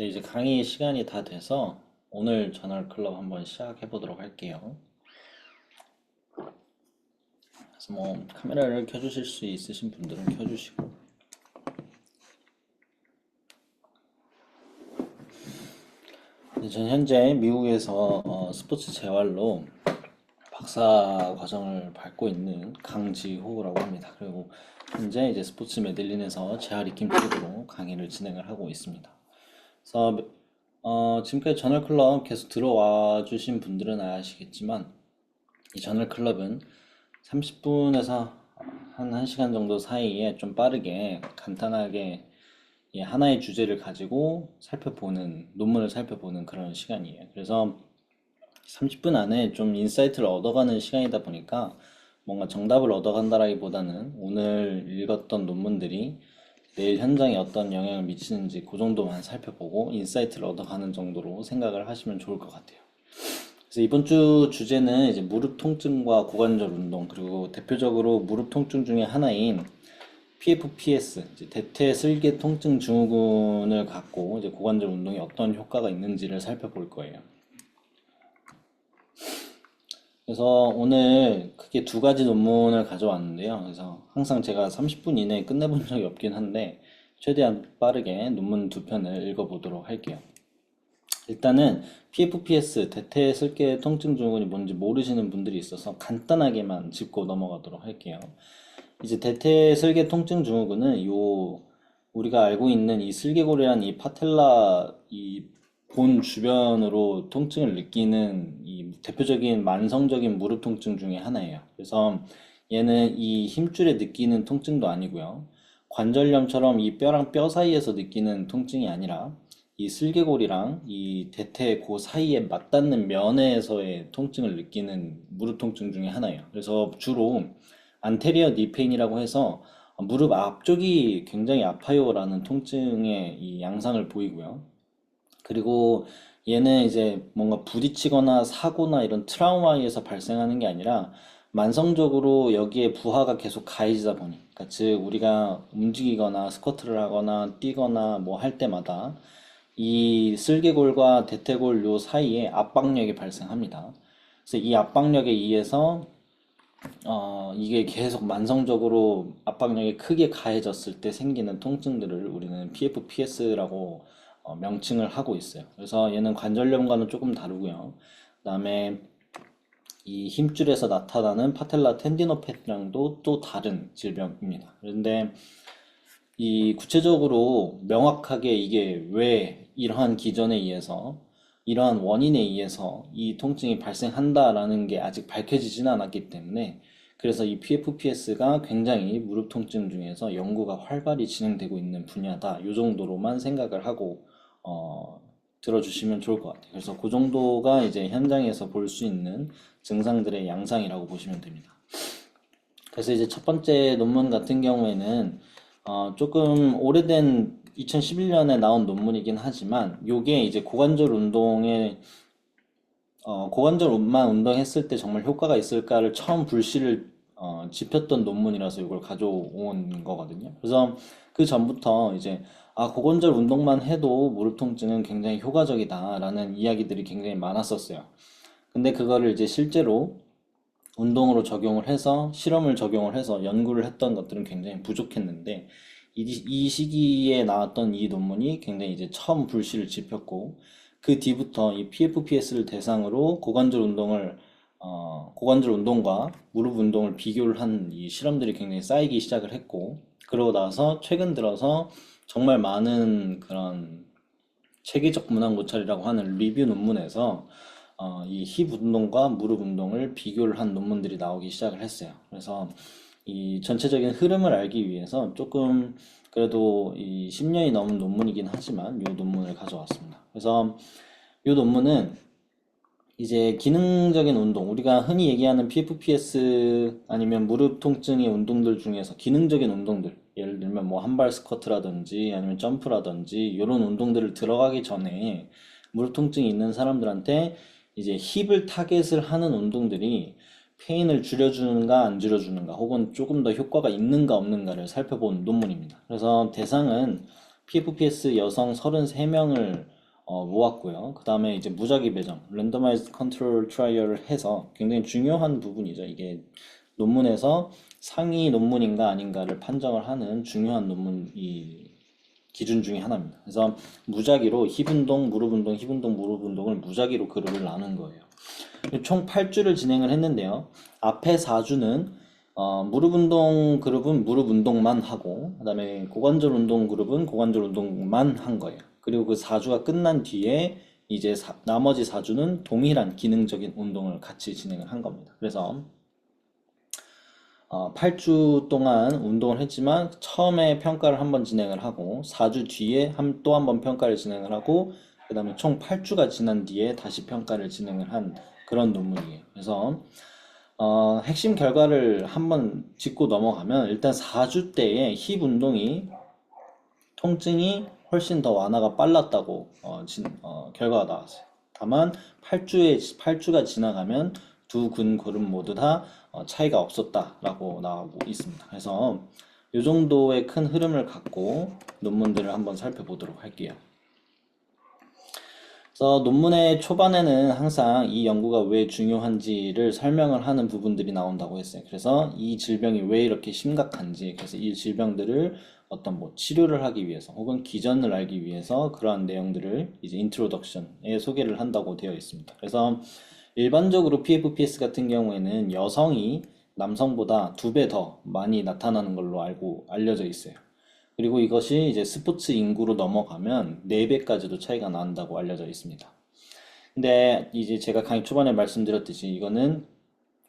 네, 이제 강의 시간이 다 돼서 오늘 저널 클럽 한번 시작해 보도록 할게요. 그래서 뭐 카메라를 켜주실 수 있으신 분들은 켜주시고. 저는 현재 미국에서 스포츠 재활로 박사 과정을 밟고 있는 강지호라고 합니다. 그리고 현재 이제 스포츠 메들린에서 재활 익힘 쪽으로 강의를 진행을 하고 있습니다. 그래서 지금까지 저널 클럽 계속 들어와 주신 분들은 아시겠지만 이 저널 클럽은 30분에서 한 1시간 정도 사이에 좀 빠르게 간단하게 하나의 주제를 가지고 살펴보는 논문을 살펴보는 그런 시간이에요. 그래서 30분 안에 좀 인사이트를 얻어가는 시간이다 보니까 뭔가 정답을 얻어간다라기보다는 오늘 읽었던 논문들이 내일 현장에 어떤 영향을 미치는지 그 정도만 살펴보고 인사이트를 얻어가는 정도로 생각을 하시면 좋을 것 같아요. 그래서 이번 주 주제는 이제 무릎 통증과 고관절 운동, 그리고 대표적으로 무릎 통증 중에 하나인 PFPS, 이제 대퇴슬개 통증 증후군을 갖고 이제 고관절 운동에 어떤 효과가 있는지를 살펴볼 거예요. 그래서 오늘 크게 두 가지 논문을 가져왔는데요. 그래서 항상 제가 30분 이내에 끝내본 적이 없긴 한데 최대한 빠르게 논문 두 편을 읽어보도록 할게요. 일단은 PFPS, 대퇴슬개 통증 증후군이 뭔지 모르시는 분들이 있어서 간단하게만 짚고 넘어가도록 할게요. 이제 대퇴슬개 통증 증후군은 우리가 알고 있는 이 슬개골이란 이 파텔라 이 본 주변으로 통증을 느끼는 이 대표적인 만성적인 무릎 통증 중에 하나예요. 그래서 얘는 이 힘줄에 느끼는 통증도 아니고요. 관절염처럼 이 뼈랑 뼈 사이에서 느끼는 통증이 아니라 이 슬개골이랑 이 대퇴 그 사이에 맞닿는 면에서의 통증을 느끼는 무릎 통증 중에 하나예요. 그래서 주로 안테리어 니페인이라고 해서 무릎 앞쪽이 굉장히 아파요라는 통증의 이 양상을 보이고요. 그리고 얘는 이제 뭔가 부딪히거나 사고나 이런 트라우마에서 발생하는 게 아니라 만성적으로 여기에 부하가 계속 가해지다 보니, 그러니까 즉 우리가 움직이거나 스쿼트를 하거나 뛰거나 뭐 할 때마다 이 슬개골과 대퇴골 요 사이에 압박력이 발생합니다. 그래서 이 압박력에 의해서 이게 계속 만성적으로 압박력이 크게 가해졌을 때 생기는 통증들을 우리는 PFPS라고 명칭을 하고 있어요. 그래서 얘는 관절염과는 조금 다르고요. 그다음에 이 힘줄에서 나타나는 파텔라 텐디노패티랑도 또 다른 질병입니다. 그런데 이 구체적으로 명확하게 이게 왜 이러한 기전에 의해서 이러한 원인에 의해서 이 통증이 발생한다라는 게 아직 밝혀지지는 않았기 때문에 그래서 이 PFPS가 굉장히 무릎 통증 중에서 연구가 활발히 진행되고 있는 분야다. 이 정도로만 생각을 하고 들어주시면 좋을 것 같아요. 그래서 그 정도가 이제 현장에서 볼 수 있는 증상들의 양상이라고 보시면 됩니다. 그래서 이제 첫 번째 논문 같은 경우에는 조금 오래된 2011년에 나온 논문이긴 하지만 요게 이제 고관절만 운동했을 때 정말 효과가 있을까를 처음 불씨를 지폈던 논문이라서 이걸 가져온 거거든요. 그래서 그 전부터 이제 고관절 운동만 해도 무릎 통증은 굉장히 효과적이다라는 이야기들이 굉장히 많았었어요. 근데 그거를 이제 실제로 운동으로 적용을 해서 실험을 적용을 해서 연구를 했던 것들은 굉장히 부족했는데 이 시기에 나왔던 이 논문이 굉장히 이제 처음 불씨를 지폈고 그 뒤부터 이 PFPS를 대상으로 고관절 운동과 무릎 운동을 비교를 한 이 실험들이 굉장히 쌓이기 시작을 했고 그러고 나서 최근 들어서 정말 많은 그런 체계적 문항 고찰이라고 하는 리뷰 논문에서 이 힙 운동과 무릎 운동을 비교를 한 논문들이 나오기 시작을 했어요. 그래서 이 전체적인 흐름을 알기 위해서 조금 그래도 이 10년이 넘은 논문이긴 하지만 이 논문을 가져왔습니다. 그래서 이 논문은 이제 기능적인 운동, 우리가 흔히 얘기하는 PFPS 아니면 무릎 통증의 운동들 중에서 기능적인 운동들, 예를 들면 뭐 한발 스쿼트라든지 아니면 점프라든지 이런 운동들을 들어가기 전에 무릎 통증이 있는 사람들한테 이제 힙을 타겟을 하는 운동들이 페인을 줄여주는가 안 줄여주는가 혹은 조금 더 효과가 있는가 없는가를 살펴본 논문입니다. 그래서 대상은 PFPS 여성 33명을 모았고요. 그 다음에 이제 무작위 배정, 랜더마이즈드 컨트롤 트라이얼을 해서 굉장히 중요한 부분이죠. 이게 논문에서 상위 논문인가 아닌가를 판정을 하는 중요한 논문이 기준 중에 하나입니다. 그래서 무작위로 힙 운동, 무릎 운동, 힙 운동, 무릎 운동을 무작위로 그룹을 나눈 거예요. 총 8주를 진행을 했는데요. 앞에 4주는 무릎 운동 그룹은 무릎 운동만 하고, 그 다음에 고관절 운동 그룹은 고관절 운동만 한 거예요. 그리고 그 4주가 끝난 뒤에 이제 나머지 4주는 동일한 기능적인 운동을 같이 진행을 한 겁니다. 그래서 8주 동안 운동을 했지만 처음에 평가를 한번 진행을 하고 4주 뒤에 또 한 번 평가를 진행을 하고 그 다음에 총 8주가 지난 뒤에 다시 평가를 진행을 한 그런 논문이에요. 그래서 핵심 결과를 한번 짚고 넘어가면 일단 4주 때에 힙 운동이 통증이 훨씬 더 완화가 빨랐다고 결과가 나왔어요. 다만 8주가 지나가면 두 근 그룹 모두 다 차이가 없었다라고 나오고 있습니다. 그래서 이 정도의 큰 흐름을 갖고 논문들을 한번 살펴보도록 할게요. 그래서 논문의 초반에는 항상 이 연구가 왜 중요한지를 설명을 하는 부분들이 나온다고 했어요. 그래서 이 질병이 왜 이렇게 심각한지, 그래서 이 질병들을 어떤 뭐 치료를 하기 위해서 혹은 기전을 알기 위해서 그러한 내용들을 이제 인트로덕션에 소개를 한다고 되어 있습니다. 그래서 일반적으로 PFPS 같은 경우에는 여성이 남성보다 2배 더 많이 나타나는 걸로 알려져 있어요. 그리고 이것이 이제 스포츠 인구로 넘어가면 4배까지도 차이가 난다고 알려져 있습니다. 근데 이제 제가 강의 초반에 말씀드렸듯이 이거는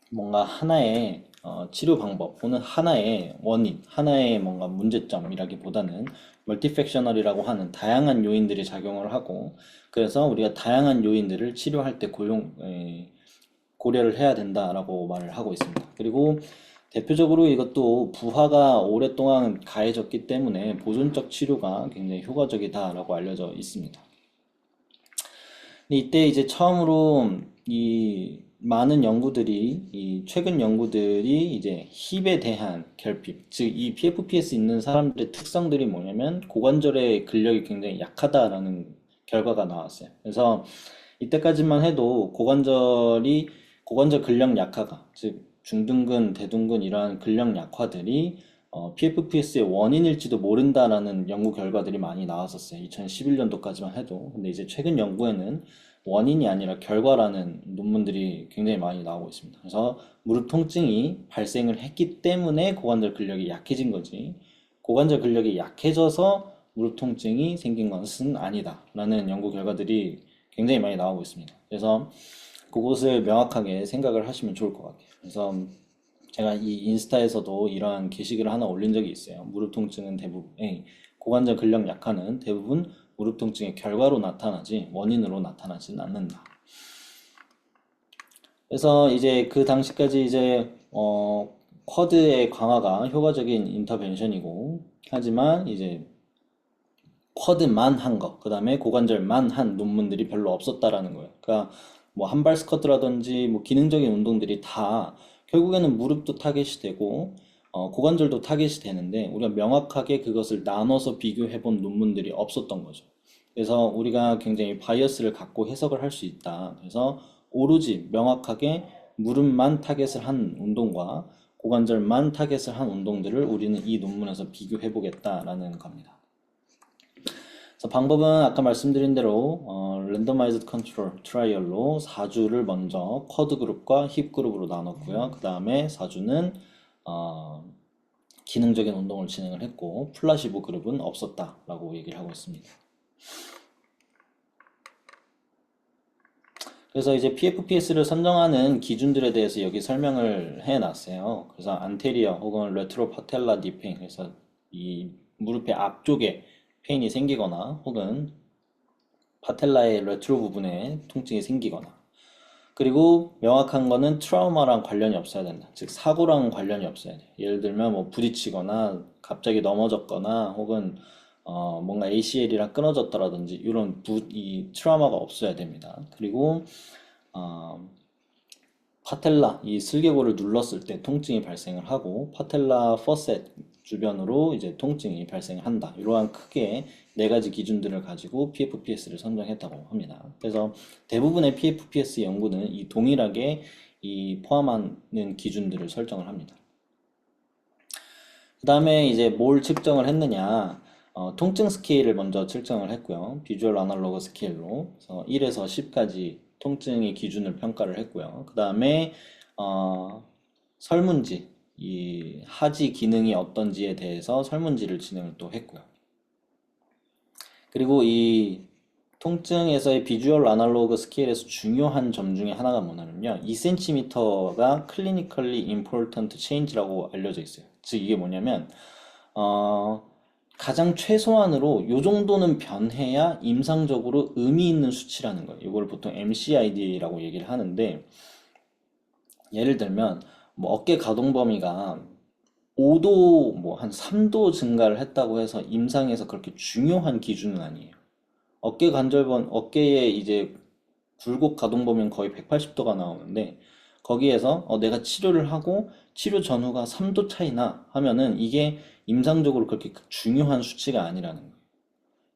뭔가 하나의 치료 방법 또는 하나의 원인, 하나의 뭔가 문제점이라기보다는 멀티팩셔널이라고 하는 다양한 요인들이 작용을 하고 그래서 우리가 다양한 요인들을 치료할 때 고려를 해야 된다라고 말을 하고 있습니다. 그리고 대표적으로 이것도 부하가 오랫동안 가해졌기 때문에 보존적 치료가 굉장히 효과적이다라고 알려져 있습니다. 근데 이때 이제 처음으로 이 많은 연구들이, 이 최근 연구들이 이제 힙에 대한 결핍, 즉 이 PFPS 있는 사람들의 특성들이 뭐냐면 고관절의 근력이 굉장히 약하다라는 결과가 나왔어요. 그래서 이때까지만 해도 고관절 근력 약화가, 즉 중둔근, 대둔근 이러한 근력 약화들이 PFPS의 원인일지도 모른다라는 연구 결과들이 많이 나왔었어요. 2011년도까지만 해도. 근데 이제 최근 연구에는 원인이 아니라 결과라는 논문들이 굉장히 많이 나오고 있습니다. 그래서 무릎 통증이 발생을 했기 때문에 고관절 근력이 약해진 거지. 고관절 근력이 약해져서 무릎 통증이 생긴 것은 아니다라는 연구 결과들이 굉장히 많이 나오고 있습니다. 그래서 그것을 명확하게 생각을 하시면 좋을 것 같아요. 그래서 제가 이 인스타에서도 이러한 게시글을 하나 올린 적이 있어요. 무릎 통증은 대부분, 고관절 근력 약화는 대부분 무릎 통증의 결과로 나타나지 원인으로 나타나지는 않는다. 그래서 이제 그 당시까지 이제 쿼드의 강화가 효과적인 인터벤션이고 하지만 이제 쿼드만 한 거, 그 다음에 고관절만 한 논문들이 별로 없었다라는 거예요. 그러니까 뭐 한발 스쿼트라든지 뭐 기능적인 운동들이 다 결국에는 무릎도 타겟이 되고 고관절도 타겟이 되는데 우리가 명확하게 그것을 나눠서 비교해 본 논문들이 없었던 거죠. 그래서 우리가 굉장히 바이어스를 갖고 해석을 할 수 있다. 그래서 오로지 명확하게 무릎만 타겟을 한 운동과 고관절만 타겟을 한 운동들을 우리는 이 논문에서 비교해 보겠다라는 겁니다. 그래서 방법은 아까 말씀드린 대로 랜더마이즈드 컨트롤 트라이얼로 4주를 먼저 쿼드 그룹과 힙 그룹으로 나눴고요. 그 다음에 4주는 기능적인 운동을 진행을 했고 플라시보 그룹은 없었다라고 얘기를 하고 있습니다. 그래서 이제 PFPS를 선정하는 기준들에 대해서 여기 설명을 해놨어요. 그래서 안테리어 혹은 레트로 파텔라 디페인, 그래서 이 무릎의 앞쪽에 페인이 생기거나 혹은 파텔라의 레트로 부분에 통증이 생기거나 그리고 명확한 거는 트라우마랑 관련이 없어야 된다. 즉 사고랑 관련이 없어야 돼. 예를 들면 뭐 부딪히거나 갑자기 넘어졌거나 혹은 뭔가 ACL이랑 끊어졌다라든지 이런 이 트라우마가 없어야 됩니다. 그리고 파텔라 이 슬개골을 눌렀을 때 통증이 발생을 하고 파텔라 퍼셋 주변으로 이제 통증이 발생한다. 이러한 크게 네 가지 기준들을 가지고 PFPS를 선정했다고 합니다. 그래서 대부분의 PFPS 연구는 이 동일하게 이 포함하는 기준들을 설정을 합니다. 그 다음에 이제 뭘 측정을 했느냐, 통증 스케일을 먼저 측정을 했고요. 비주얼 아날로그 스케일로. 그래서 1에서 10까지 통증의 기준을 평가를 했고요. 그 다음에 설문지, 이 하지 기능이 어떤지에 대해서 설문지를 진행을 또 했고요. 그리고 이 통증에서의 비주얼 아날로그 스케일에서 중요한 점 중에 하나가 뭐냐면요. 2cm가 clinically important change라고 알려져 있어요. 즉 이게 뭐냐면 가장 최소한으로 요 정도는 변해야 임상적으로 의미 있는 수치라는 거예요. 이걸 보통 MCID라고 얘기를 하는데 예를 들면 뭐 어깨 가동 범위가 5도 뭐 한 3도 증가를 했다고 해서 임상에서 그렇게 중요한 기준은 아니에요. 어깨에 이제 굴곡 가동 범위는 거의 180도가 나오는데 거기에서 내가 치료를 하고 치료 전후가 3도 차이나 하면은 이게 임상적으로 그렇게 중요한 수치가 아니라는 거예요.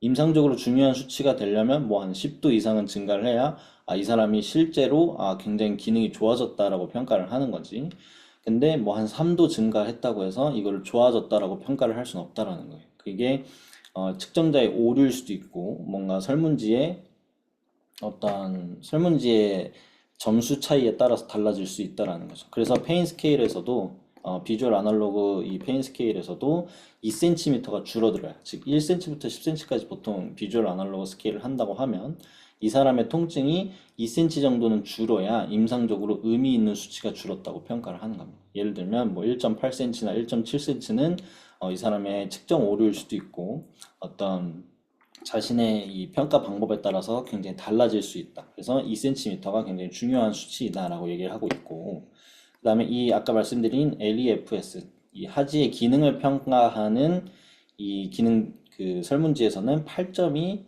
임상적으로 중요한 수치가 되려면 뭐 한 10도 이상은 증가를 해야 이 사람이 실제로 굉장히 기능이 좋아졌다라고 평가를 하는 거지. 근데 뭐 한 3도 증가했다고 해서 이거를 좋아졌다라고 평가를 할 수는 없다라는 거예요. 그게 측정자의 오류일 수도 있고 뭔가 설문지의 점수 차이에 따라서 달라질 수 있다라는 거죠. 그래서 페인 스케일에서도 비주얼 아날로그 이 페인 스케일에서도 2cm가 줄어들어요. 즉 1cm부터 10cm까지 보통 비주얼 아날로그 스케일을 한다고 하면 이 사람의 통증이 2cm 정도는 줄어야 임상적으로 의미 있는 수치가 줄었다고 평가를 하는 겁니다. 예를 들면 뭐 1.8cm나 1.7cm는 이 사람의 측정 오류일 수도 있고 어떤 자신의 이 평가 방법에 따라서 굉장히 달라질 수 있다. 그래서 2cm가 굉장히 중요한 수치이다라고 얘기를 하고 있고, 그 다음에 이 아까 말씀드린 LEFS, 이 하지의 기능을 평가하는 이 기능 그 설문지에서는 8점이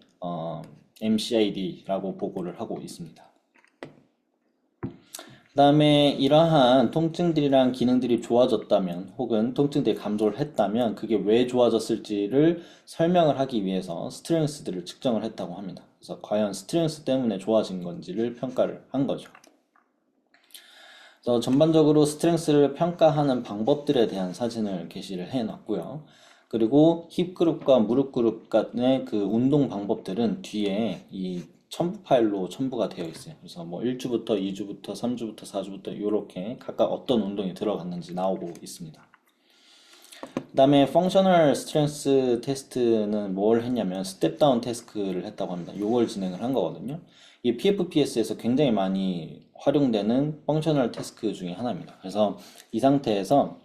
MCID라고 보고를 하고 있습니다. 그 다음에 이러한 통증들이랑 기능들이 좋아졌다면 혹은 통증들이 감소를 했다면 그게 왜 좋아졌을지를 설명을 하기 위해서 스트렝스들을 측정을 했다고 합니다. 그래서 과연 스트렝스 때문에 좋아진 건지를 평가를 한 거죠. 그래서 전반적으로 스트렝스를 평가하는 방법들에 대한 사진을 게시를 해 놨고요. 그리고 힙 그룹과 무릎 그룹 간의 그 운동 방법들은 뒤에 이 첨부 파일로 첨부가 되어 있어요. 그래서 뭐 1주부터 2주부터 3주부터 4주부터 이렇게 각각 어떤 운동이 들어갔는지 나오고 있습니다. 그 다음에 펑셔널 스트렝스 테스트는 뭘 했냐면 스텝 다운 태스크를 했다고 합니다. 요걸 진행을 한 거거든요. 이 PFPS에서 굉장히 많이 활용되는 펑셔널 태스크 중에 하나입니다. 그래서 이 상태에서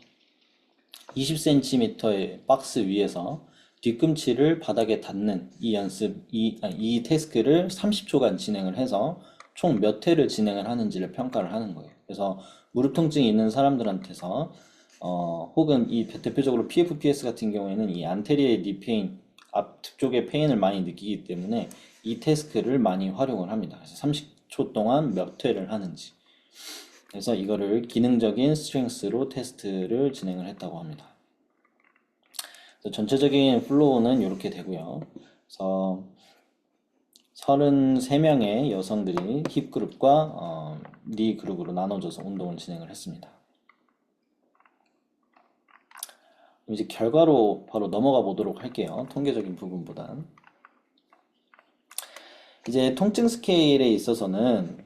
20cm의 박스 위에서 뒤꿈치를 바닥에 닿는 이 태스크를 30초간 진행을 해서 총 몇 회를 진행을 하는지를 평가를 하는 거예요. 그래서 무릎 통증이 있는 사람들한테서 혹은 이 대표적으로 PFPS 같은 경우에는 이 안테리어 니 페인, 앞쪽의 페인을 많이 느끼기 때문에 이 태스크를 많이 활용을 합니다. 그래서 30초 동안 몇 회를 하는지. 그래서 이거를 기능적인 스트렝스로 테스트를 진행을 했다고 합니다. 그래서 전체적인 플로우는 이렇게 되고요. 그래서 33명의 여성들이 힙 그룹과 니 그룹으로 나눠져서 운동을 진행을 했습니다. 이제 결과로 바로 넘어가 보도록 할게요. 통계적인 부분보단. 이제 통증 스케일에 있어서는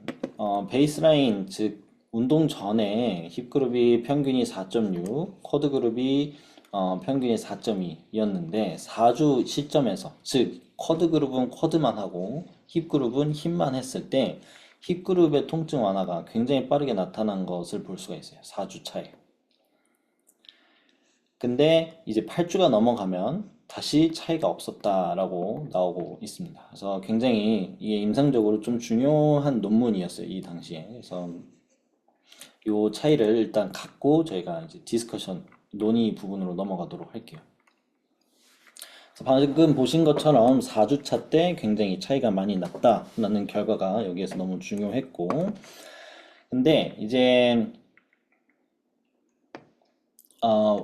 베이스라인, 즉 운동 전에 힙 그룹이 평균이 4.6, 쿼드 그룹이 평균이 4.2였는데 4주 시점에서, 즉 쿼드 그룹은 쿼드만 하고 힙 그룹은 힙만 했을 때 힙 그룹의 통증 완화가 굉장히 빠르게 나타난 것을 볼 수가 있어요. 4주 차에. 근데 이제 8주가 넘어가면 다시 차이가 없었다라고 나오고 있습니다. 그래서 굉장히 이게 임상적으로 좀 중요한 논문이었어요, 이 당시에. 그래서 이 차이를 일단 갖고 저희가 이제 디스커션, 논의 부분으로 넘어가도록 할게요. 그래서 방금 보신 것처럼 4주차 때 굉장히 차이가 많이 났다라는 결과가 여기에서 너무 중요했고, 근데 이제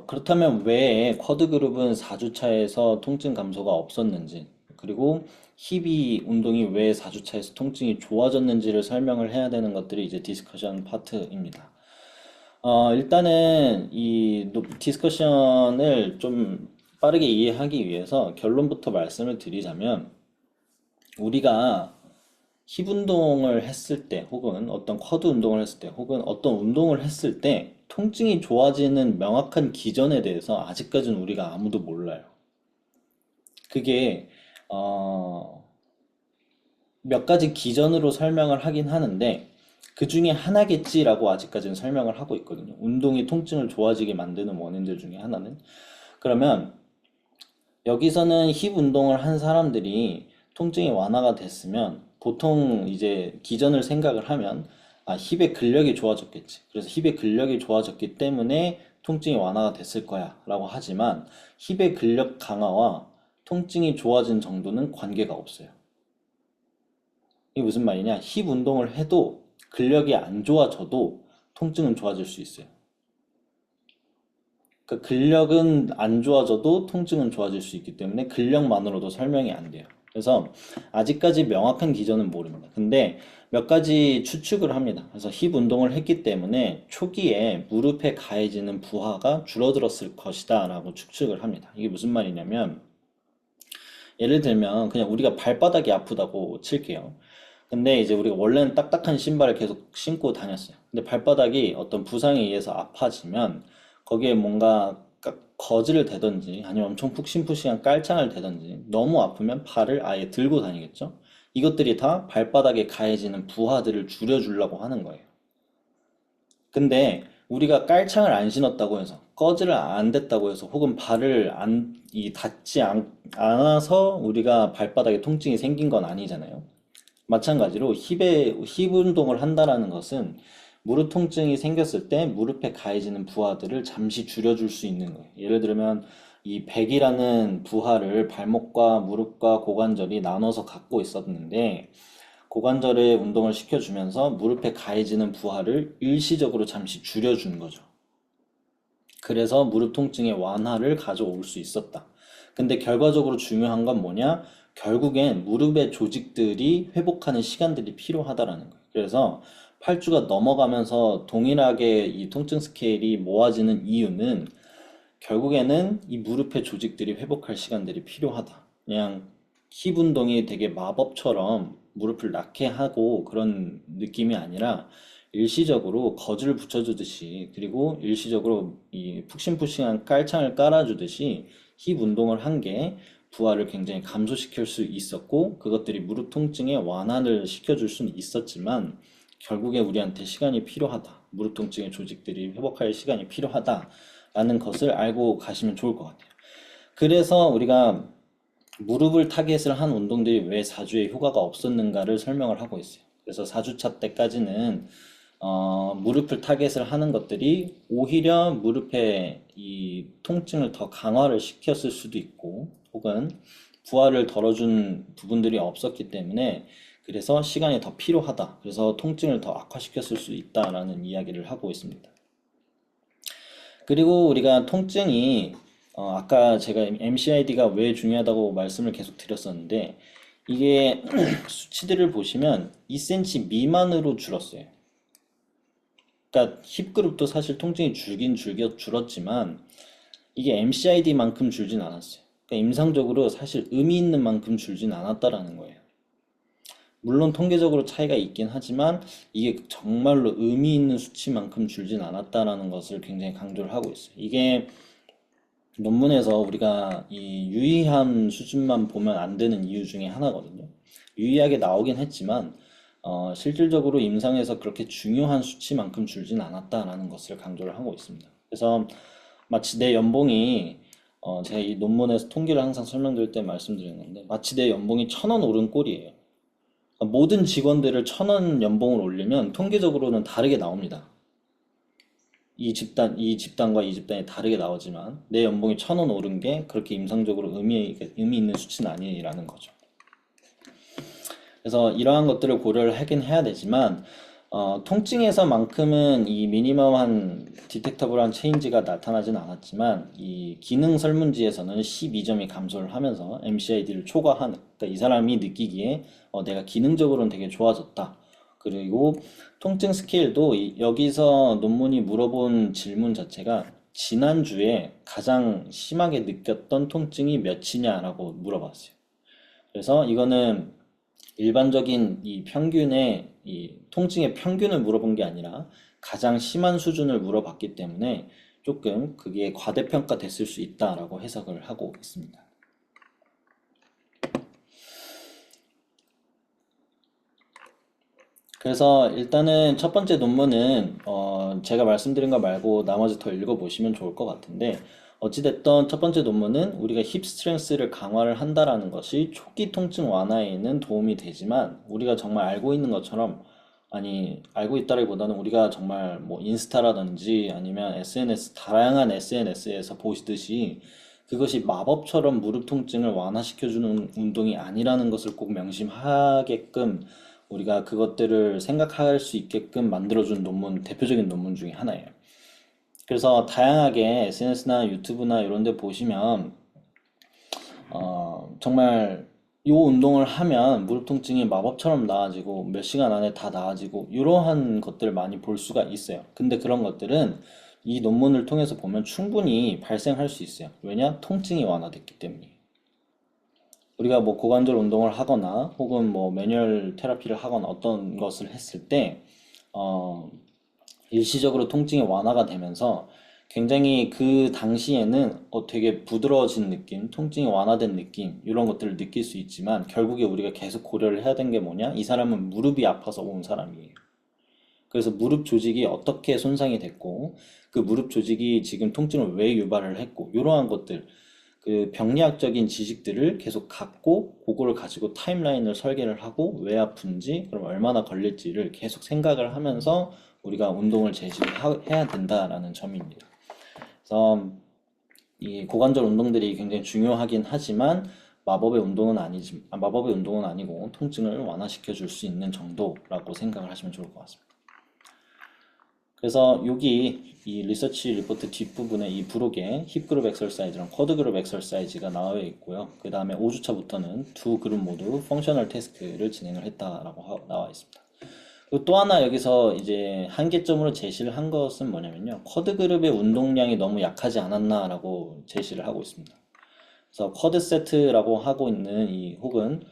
그렇다면 왜 쿼드 그룹은 4주차에서 통증 감소가 없었는지, 그리고 힙이 운동이 왜 4주차에서 통증이 좋아졌는지를 설명을 해야 되는 것들이 이제 디스커션 파트입니다. 일단은 이 디스커션을 좀 빠르게 이해하기 위해서 결론부터 말씀을 드리자면, 우리가 힙 운동을 했을 때, 혹은 어떤 쿼드 운동을 했을 때, 혹은 어떤 운동을 했을 때 통증이 좋아지는 명확한 기전에 대해서 아직까지는 우리가 아무도 몰라요. 그게 어, 몇 가지 기전으로 설명을 하긴 하는데 그 중에 하나겠지라고 아직까지는 설명을 하고 있거든요. 운동이 통증을 좋아지게 만드는 원인들 중에 하나는. 그러면 여기서는 힙 운동을 한 사람들이 통증이 완화가 됐으면 보통 이제 기전을 생각을 하면 힙의 근력이 좋아졌겠지. 그래서 힙의 근력이 좋아졌기 때문에 통증이 완화가 됐을 거야 라고 하지만 힙의 근력 강화와 통증이 좋아진 정도는 관계가 없어요. 이게 무슨 말이냐? 힙 운동을 해도 근력이 안 좋아져도 통증은 좋아질 수 있어요. 그러니까 근력은 안 좋아져도 통증은 좋아질 수 있기 때문에 근력만으로도 설명이 안 돼요. 그래서 아직까지 명확한 기전은 모릅니다. 근데 몇 가지 추측을 합니다. 그래서 힙 운동을 했기 때문에 초기에 무릎에 가해지는 부하가 줄어들었을 것이다 라고 추측을 합니다. 이게 무슨 말이냐면 예를 들면 그냥 우리가 발바닥이 아프다고 칠게요. 근데 이제 우리가 원래는 딱딱한 신발을 계속 신고 다녔어요. 근데 발바닥이 어떤 부상에 의해서 아파지면 거기에 뭔가 거즈를 대든지 아니면 엄청 푹신푹신한 깔창을 대든지 너무 아프면 발을 아예 들고 다니겠죠? 이것들이 다 발바닥에 가해지는 부하들을 줄여주려고 하는 거예요. 근데 우리가 깔창을 안 신었다고 해서 꺼즈를 안 댔다고 해서 혹은 발을 닿지 않아서 우리가 발바닥에 통증이 생긴 건 아니잖아요. 마찬가지로 힙 운동을 한다라는 것은 무릎 통증이 생겼을 때 무릎에 가해지는 부하들을 잠시 줄여줄 수 있는 거예요. 예를 들면 이 백이라는 부하를 발목과 무릎과 고관절이 나눠서 갖고 있었는데 고관절에 운동을 시켜주면서 무릎에 가해지는 부하를 일시적으로 잠시 줄여준 거죠. 그래서 무릎 통증의 완화를 가져올 수 있었다. 근데 결과적으로 중요한 건 뭐냐? 결국엔 무릎의 조직들이 회복하는 시간들이 필요하다라는 거예요. 그래서 8주가 넘어가면서 동일하게 이 통증 스케일이 모아지는 이유는 결국에는 이 무릎의 조직들이 회복할 시간들이 필요하다. 그냥 힙 운동이 되게 마법처럼 무릎을 낫게 하고 그런 느낌이 아니라 일시적으로 거즈를 붙여주듯이 그리고 일시적으로 이 푹신푹신한 깔창을 깔아주듯이 힙 운동을 한 게 부하를 굉장히 감소시킬 수 있었고 그것들이 무릎 통증의 완화를 시켜줄 수는 있었지만 결국에 우리한테 시간이 필요하다. 무릎 통증의 조직들이 회복할 시간이 필요하다라는 것을 알고 가시면 좋을 것 같아요. 그래서 우리가 무릎을 타겟을 한 운동들이 왜 4주에 효과가 없었는가를 설명을 하고 있어요. 그래서 4주차 때까지는 무릎을 타겟을 하는 것들이 오히려 무릎의 이 통증을 더 강화를 시켰을 수도 있고 혹은 부하를 덜어준 부분들이 없었기 때문에 그래서 시간이 더 필요하다. 그래서 통증을 더 악화시켰을 수 있다라는 이야기를 하고 있습니다. 그리고 우리가 통증이 아까 제가 MCID가 왜 중요하다고 말씀을 계속 드렸었는데 이게 수치들을 보시면 2cm 미만으로 줄었어요. 그러니까 힙 그룹도 사실 통증이 줄었지만 이게 MCID만큼 줄진 않았어요. 그러니까 임상적으로 사실 의미 있는 만큼 줄진 않았다라는 거예요. 물론 통계적으로 차이가 있긴 하지만 이게 정말로 의미 있는 수치만큼 줄진 않았다라는 것을 굉장히 강조를 하고 있어요. 이게 논문에서 우리가 이 유의한 수준만 보면 안 되는 이유 중에 하나거든요. 유의하게 나오긴 했지만 실질적으로 임상에서 그렇게 중요한 수치만큼 줄진 않았다라는 것을 강조를 하고 있습니다. 그래서 마치 내 연봉이 제가 이 논문에서 통계를 항상 설명드릴 때 말씀드리는 건데 마치 내 연봉이 1,000원 오른 꼴이에요. 그러니까 모든 직원들을 1,000원 연봉을 올리면 통계적으로는 다르게 나옵니다. 이 집단과 이 집단이 다르게 나오지만 내 연봉이 1,000원 오른 게 그렇게 임상적으로 의미 있는 수치는 아니라는 거죠. 그래서 이러한 것들을 고려를 하긴 해야 되지만 통증에서만큼은 이 미니멈한 디텍터블한 체인지가 나타나진 않았지만 이 기능 설문지에서는 12점이 감소를 하면서 MCID를 초과하는, 그러니까 이 사람이 느끼기에 내가 기능적으로는 되게 좋아졌다. 그리고 통증 스케일도 여기서 논문이 물어본 질문 자체가 지난주에 가장 심하게 느꼈던 통증이 몇이냐라고 물어봤어요. 그래서 이거는 일반적인 이 평균의 이 통증의 평균을 물어본 게 아니라 가장 심한 수준을 물어봤기 때문에 조금 그게 과대평가됐을 수 있다라고 해석을 하고 있습니다. 그래서 일단은 첫 번째 논문은 제가 말씀드린 거 말고 나머지 더 읽어보시면 좋을 것 같은데, 어찌됐든 첫 번째 논문은 우리가 힙 스트렝스를 강화를 한다라는 것이 초기 통증 완화에는 도움이 되지만, 우리가 정말 알고 있는 것처럼, 아니 알고 있다기보다는 우리가 정말 뭐 인스타라든지 아니면 SNS, 다양한 SNS에서 보시듯이 그것이 마법처럼 무릎 통증을 완화시켜주는 운동이 아니라는 것을 꼭 명심하게끔 우리가 그것들을 생각할 수 있게끔 만들어준 논문, 대표적인 논문 중에 하나예요. 그래서 다양하게 SNS나 유튜브나 이런 데 보시면 정말 이 운동을 하면 무릎 통증이 마법처럼 나아지고 몇 시간 안에 다 나아지고 이러한 것들을 많이 볼 수가 있어요. 근데 그런 것들은 이 논문을 통해서 보면 충분히 발생할 수 있어요. 왜냐? 통증이 완화됐기 때문에. 우리가 뭐 고관절 운동을 하거나 혹은 뭐 매뉴얼 테라피를 하거나 어떤 것을 했을 때 어, 일시적으로 통증이 완화가 되면서 굉장히 그 당시에는 되게 부드러워진 느낌, 통증이 완화된 느낌 이런 것들을 느낄 수 있지만, 결국에 우리가 계속 고려를 해야 되는 게 뭐냐? 이 사람은 무릎이 아파서 온 사람이에요. 그래서 무릎 조직이 어떻게 손상이 됐고 그 무릎 조직이 지금 통증을 왜 유발을 했고 이러한 것들, 그 병리학적인 지식들을 계속 갖고 그거를 가지고 타임라인을 설계를 하고 왜 아픈지 그럼 얼마나 걸릴지를 계속 생각을 하면서 우리가 운동을 제시를 해야 된다라는 점입니다. 그래서 이 고관절 운동들이 굉장히 중요하긴 하지만 마법의 운동은 아니고 통증을 완화시켜 줄 수 있는 정도라고 생각을 하시면 좋을 것 같습니다. 그래서 여기 이 리서치 리포트 뒷부분에 이 부록에 힙 그룹 엑서사이즈랑 쿼드 그룹 엑서사이즈가 나와 있고요. 그 다음에 5주차부터는 두 그룹 모두 펑셔널 태스크를 진행을 했다라고 나와 있습니다. 그리고 또 하나 여기서 이제 한계점으로 제시를 한 것은 뭐냐면요. 쿼드 그룹의 운동량이 너무 약하지 않았나라고 제시를 하고 있습니다. 그래서 쿼드 세트라고 하고 있는 이 혹은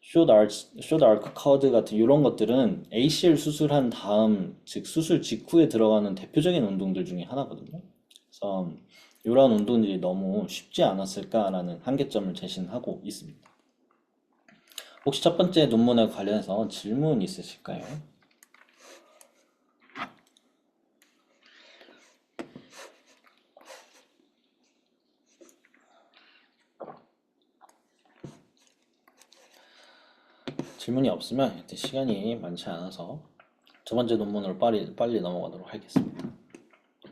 숏 아크 커드 같은 이런 것들은 ACL 수술한 다음, 즉 수술 직후에 들어가는 대표적인 운동들 중에 하나거든요. 그래서 이런 운동들이 너무 쉽지 않았을까라는 한계점을 제시하고 있습니다. 혹시 첫 번째 논문에 관련해서 질문 있으실까요? 질문이 없으면 시간이 많지 않아서 두 번째 논문으로 빨리 넘어가도록 하겠습니다.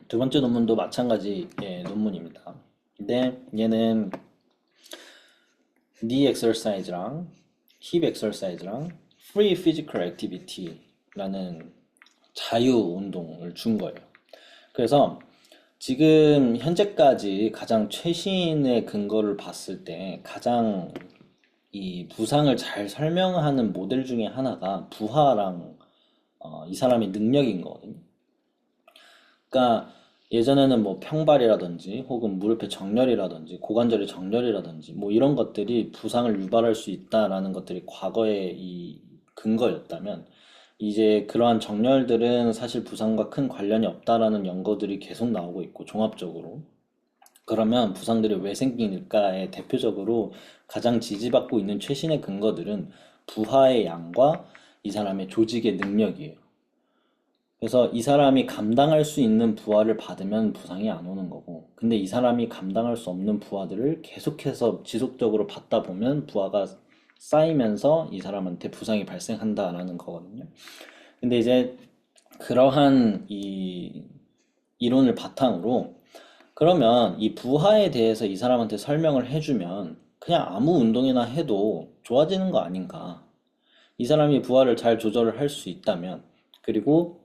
두 번째 논문도 마찬가지의 논문입니다. 근데 얘는 knee exercise랑 hip exercise랑 free physical activity라는 자유 운동을 준 거예요. 그래서 지금 현재까지 가장 최신의 근거를 봤을 때 가장 이 부상을 잘 설명하는 모델 중에 하나가 부하랑 이 사람의 능력인 거거든요. 그러니까 예전에는 뭐 평발이라든지 혹은 무릎의 정렬이라든지 고관절의 정렬이라든지 뭐 이런 것들이 부상을 유발할 수 있다라는 것들이 과거의 이 근거였다면, 이제 그러한 정렬들은 사실 부상과 큰 관련이 없다라는 연구들이 계속 나오고 있고 종합적으로, 그러면 부상들이 왜 생길까에 대표적으로 가장 지지받고 있는 최신의 근거들은 부하의 양과 이 사람의 조직의 능력이에요. 그래서 이 사람이 감당할 수 있는 부하를 받으면 부상이 안 오는 거고, 근데 이 사람이 감당할 수 없는 부하들을 계속해서 지속적으로 받다 보면 부하가 쌓이면서 이 사람한테 부상이 발생한다라는 거거든요. 근데 이제 그러한 이 이론을 바탕으로, 그러면 이 부하에 대해서 이 사람한테 설명을 해주면 그냥 아무 운동이나 해도 좋아지는 거 아닌가? 이 사람이 부하를 잘 조절을 할 수 있다면 그리고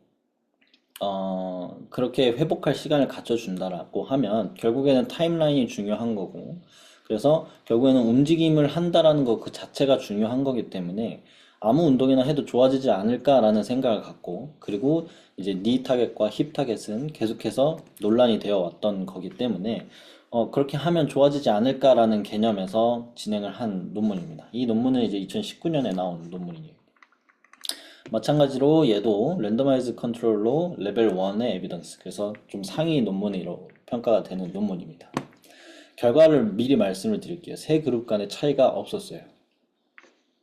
그렇게 회복할 시간을 가져준다라고 하면 결국에는 타임라인이 중요한 거고, 그래서 결국에는 움직임을 한다라는 거 그 자체가 중요한 거기 때문에 아무 운동이나 해도 좋아지지 않을까라는 생각을 갖고, 그리고 이제 니 타겟과 힙 타겟은 계속해서 논란이 되어 왔던 거기 때문에 그렇게 하면 좋아지지 않을까라는 개념에서 진행을 한 논문입니다. 이 논문은 이제 2019년에 나온 논문이에요. 마찬가지로 얘도 랜더마이즈 컨트롤로 레벨 1의 에비던스, 그래서 좀 상위 논문으로 평가가 되는 논문입니다. 결과를 미리 말씀을 드릴게요. 세 그룹 간의 차이가 없었어요.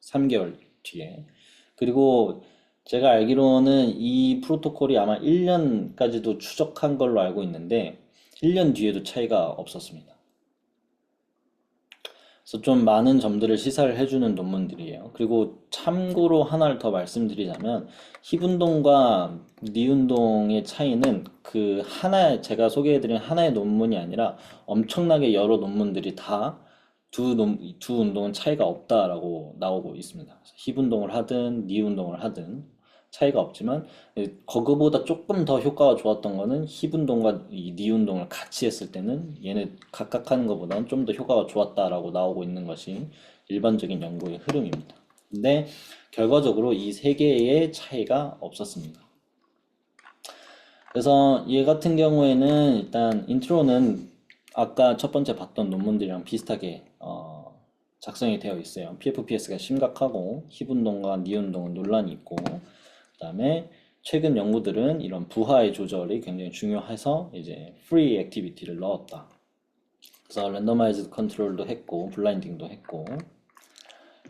3개월 뒤에. 그리고 제가 알기로는 이 프로토콜이 아마 1년까지도 추적한 걸로 알고 있는데 1년 뒤에도 차이가 없었습니다. 그래서 좀 많은 점들을 시사를 해주는 논문들이에요. 그리고 참고로 하나를 더 말씀드리자면 힙 운동과 니 운동의 차이는 그 하나의 제가 소개해드린 하나의 논문이 아니라 엄청나게 여러 논문들이 다 두 운동은 차이가 없다라고 나오고 있습니다. 힙 운동을 하든 니 운동을 하든 차이가 없지만 그거보다 조금 더 효과가 좋았던 거는 힙 운동과 이 니 운동을 같이 했을 때는 얘네 각각 하는 것보다는 좀 더 효과가 좋았다라고 나오고 있는 것이 일반적인 연구의 흐름입니다. 근데 결과적으로 이 세 개의 차이가 없었습니다. 그래서 얘 같은 경우에는 일단 인트로는 아까 첫 번째 봤던 논문들이랑 비슷하게 작성이 되어 있어요. PFPS가 심각하고 힙 운동과 니 운동은 논란이 있고, 그다음에 최근 연구들은 이런 부하의 조절이 굉장히 중요해서 이제 프리 액티비티를 넣었다. 그래서 랜더마이즈드 컨트롤도 했고 블라인딩도 했고,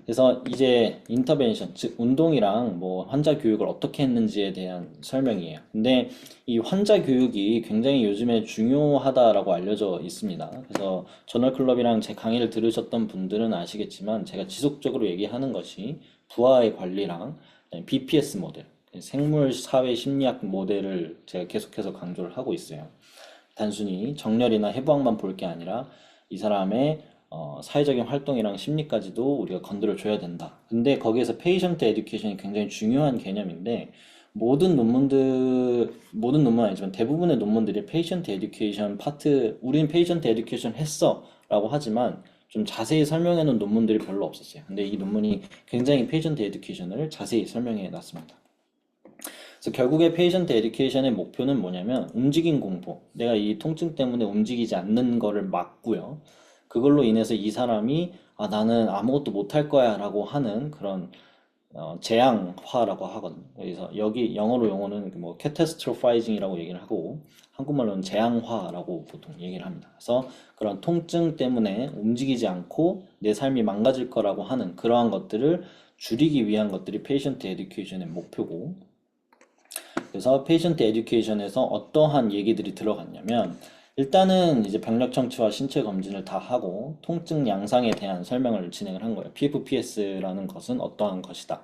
그래서 이제 인터벤션, 즉 운동이랑 뭐 환자 교육을 어떻게 했는지에 대한 설명이에요. 근데 이 환자 교육이 굉장히 요즘에 중요하다라고 알려져 있습니다. 그래서 저널클럽이랑 제 강의를 들으셨던 분들은 아시겠지만 제가 지속적으로 얘기하는 것이 부하의 관리랑 BPS 모델, 생물 사회 심리학 모델을 제가 계속해서 강조를 하고 있어요. 단순히 정렬이나 해부학만 볼 게 아니라 이 사람의 사회적인 활동이랑 심리까지도 우리가 건드려 줘야 된다. 근데 거기에서 페이션트 에듀케이션이 굉장히 중요한 개념인데 모든 논문 아니지만 대부분의 논문들이 페이션트 에듀케이션 파트, 우린 페이션트 에듀케이션 했어 라고 하지만 좀 자세히 설명해 놓은 논문들이 별로 없었어요. 근데 이 논문이 굉장히 페이션트 에듀케이션을 자세히 설명해 놨습니다. 그래서 결국에 페이션트 에듀케이션의 목표는 뭐냐면 움직임 공포. 내가 이 통증 때문에 움직이지 않는 거를 막고요. 그걸로 인해서 이 사람이 나는 아무것도 못할 거야 라고 하는 그런 재앙화라고 하거든요. 그래서 여기 영어로 용어는 뭐 catastrophizing이라고 얘기를 하고 한국말로는 재앙화라고 보통 얘기를 합니다. 그래서 그런 통증 때문에 움직이지 않고 내 삶이 망가질 거라고 하는 그러한 것들을 줄이기 위한 것들이 페이션트 에듀케이션의 목표고, 그래서 페이션트 에듀케이션에서 어떠한 얘기들이 들어갔냐면 일단은 이제 병력 청취와 신체 검진을 다 하고 통증 양상에 대한 설명을 진행을 한 거예요. PFPS라는 것은 어떠한 것이다.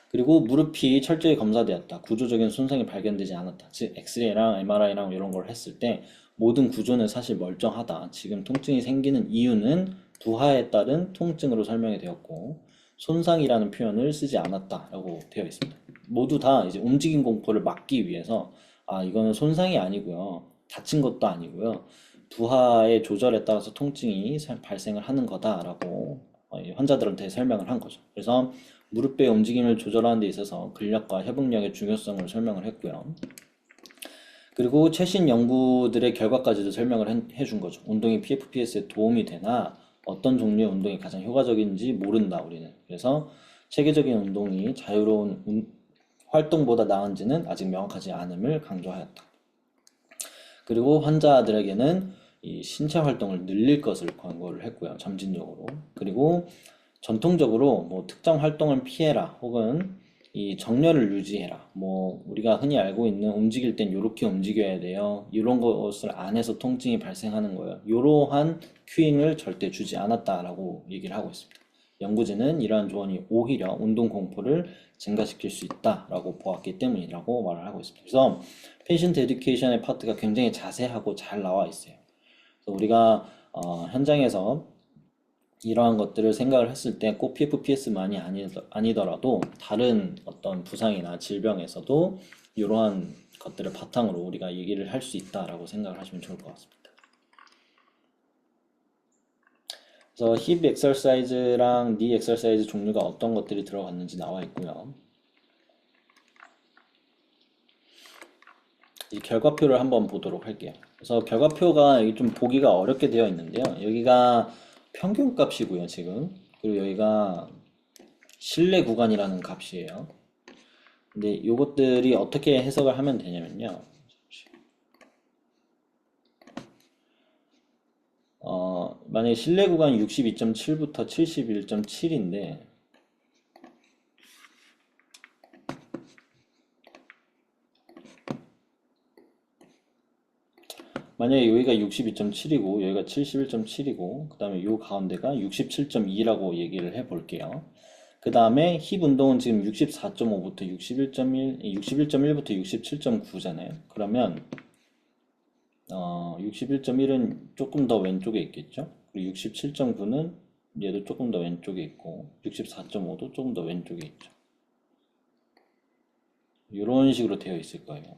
그리고 무릎이 철저히 검사되었다. 구조적인 손상이 발견되지 않았다. 즉 엑스레이랑 MRI랑 이런 걸 했을 때 모든 구조는 사실 멀쩡하다. 지금 통증이 생기는 이유는 부하에 따른 통증으로 설명이 되었고 손상이라는 표현을 쓰지 않았다라고 되어 있습니다. 모두 다 이제 움직임 공포를 막기 위해서 이거는 손상이 아니고요. 다친 것도 아니고요. 부하의 조절에 따라서 통증이 발생을 하는 거다라고 환자들한테 설명을 한 거죠. 그래서 무릎의 움직임을 조절하는 데 있어서 근력과 협응력의 중요성을 설명을 했고요. 그리고 최신 연구들의 결과까지도 설명을 해준 거죠. 운동이 PFPS에 도움이 되나 어떤 종류의 운동이 가장 효과적인지 모른다 우리는. 그래서 체계적인 운동이 자유로운 활동보다 나은지는 아직 명확하지 않음을 강조하였다. 그리고 환자들에게는 이 신체 활동을 늘릴 것을 권고를 했고요. 점진적으로. 그리고 전통적으로 뭐 특정 활동을 피해라 혹은 이 정렬을 유지해라. 뭐 우리가 흔히 알고 있는 움직일 땐 이렇게 움직여야 돼요. 이런 것을 안 해서 통증이 발생하는 거예요. 이러한 큐잉을 절대 주지 않았다라고 얘기를 하고 있습니다. 연구진은 이러한 조언이 오히려 운동 공포를 증가시킬 수 있다라고 보았기 때문이라고 말을 하고 있습니다. 그래서 페이션트 에듀케이션의 파트가 굉장히 자세하고 잘 나와 있어요. 그래서 우리가 현장에서 이러한 것들을 생각을 했을 때 꼭 PFPS만이 아니더라도 다른 어떤 부상이나 질병에서도 이러한 것들을 바탕으로 우리가 얘기를 할 수 있다라고 생각을 하시면 좋을 것 같습니다. 그래서 힙 엑서사이즈랑 니 엑서사이즈 종류가 어떤 것들이 들어갔는지 나와 있고요. 이 결과표를 한번 보도록 할게요. 그래서 결과표가 여기 좀 보기가 어렵게 되어 있는데요. 여기가 평균 값이고요, 지금. 그리고 여기가 실내 구간이라는 값이에요. 근데 이것들이 어떻게 해석을 하면 되냐면요. 만약에 실내 구간이 62.7부터 71.7인데 만약에 여기가 62.7이고 여기가 71.7이고 그 다음에 요 가운데가 67.2라고 얘기를 해 볼게요. 그 다음에 힙 운동은 지금 64.5부터 61.1, 61.1부터 67.9잖아요. 그러면 61.1은 조금 더 왼쪽에 있겠죠. 그리고 67.9는 얘도 조금 더 왼쪽에 있고 64.5도 조금 더 왼쪽에 있죠. 이런 식으로 되어 있을 거예요.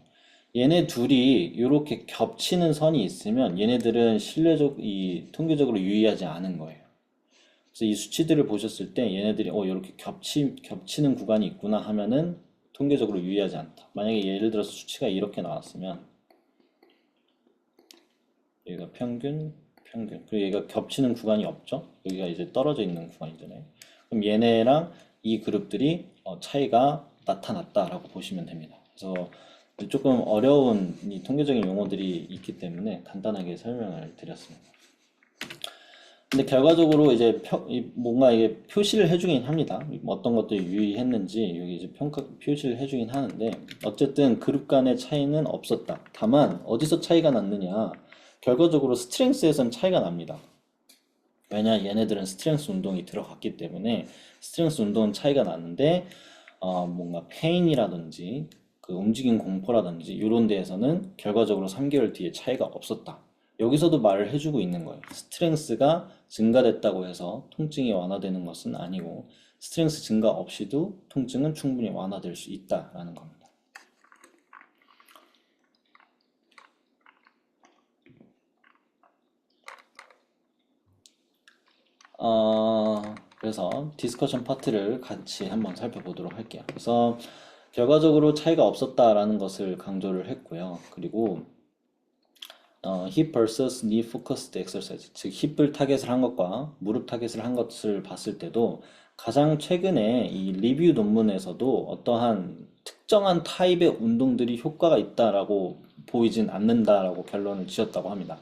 얘네 둘이 이렇게 겹치는 선이 있으면 얘네들은 통계적으로 유의하지 않은 거예요. 그래서 이 수치들을 보셨을 때 얘네들이 이렇게 겹치는 구간이 있구나 하면은 통계적으로 유의하지 않다. 만약에 예를 들어서 수치가 이렇게 나왔으면 여기가 평균, 그리고 얘가 겹치는 구간이 없죠? 여기가 이제 떨어져 있는 구간이잖아요. 그럼 얘네랑 이 그룹들이 차이가 나타났다라고 보시면 됩니다. 그래서 조금 어려운 이 통계적인 용어들이 있기 때문에 간단하게 설명을 드렸습니다. 근데 결과적으로 이제 뭔가 이게 표시를 해주긴 합니다. 뭐 어떤 것들이 유의했는지 여기 이제 표시를 해주긴 하는데 어쨌든 그룹 간의 차이는 없었다. 다만 어디서 차이가 났느냐? 결과적으로 스트렝스에선 차이가 납니다. 왜냐 얘네들은 스트렝스 운동이 들어갔기 때문에 스트렝스 운동은 차이가 나는데 뭔가 페인이라든지 그 움직임 공포라든지 이런 데에서는 결과적으로 3개월 뒤에 차이가 없었다. 여기서도 말을 해주고 있는 거예요. 스트렝스가 증가됐다고 해서 통증이 완화되는 것은 아니고 스트렝스 증가 없이도 통증은 충분히 완화될 수 있다라는 겁니다. 그래서 디스커션 파트를 같이 한번 살펴보도록 할게요. 그래서 결과적으로 차이가 없었다라는 것을 강조를 했고요. 그리고 hip vs knee focused exercise, 즉 힙을 타겟을 한 것과 무릎 타겟을 한 것을 봤을 때도 가장 최근에 이 리뷰 논문에서도 어떠한 특정한 타입의 운동들이 효과가 있다라고 보이진 않는다라고 결론을 지었다고 합니다.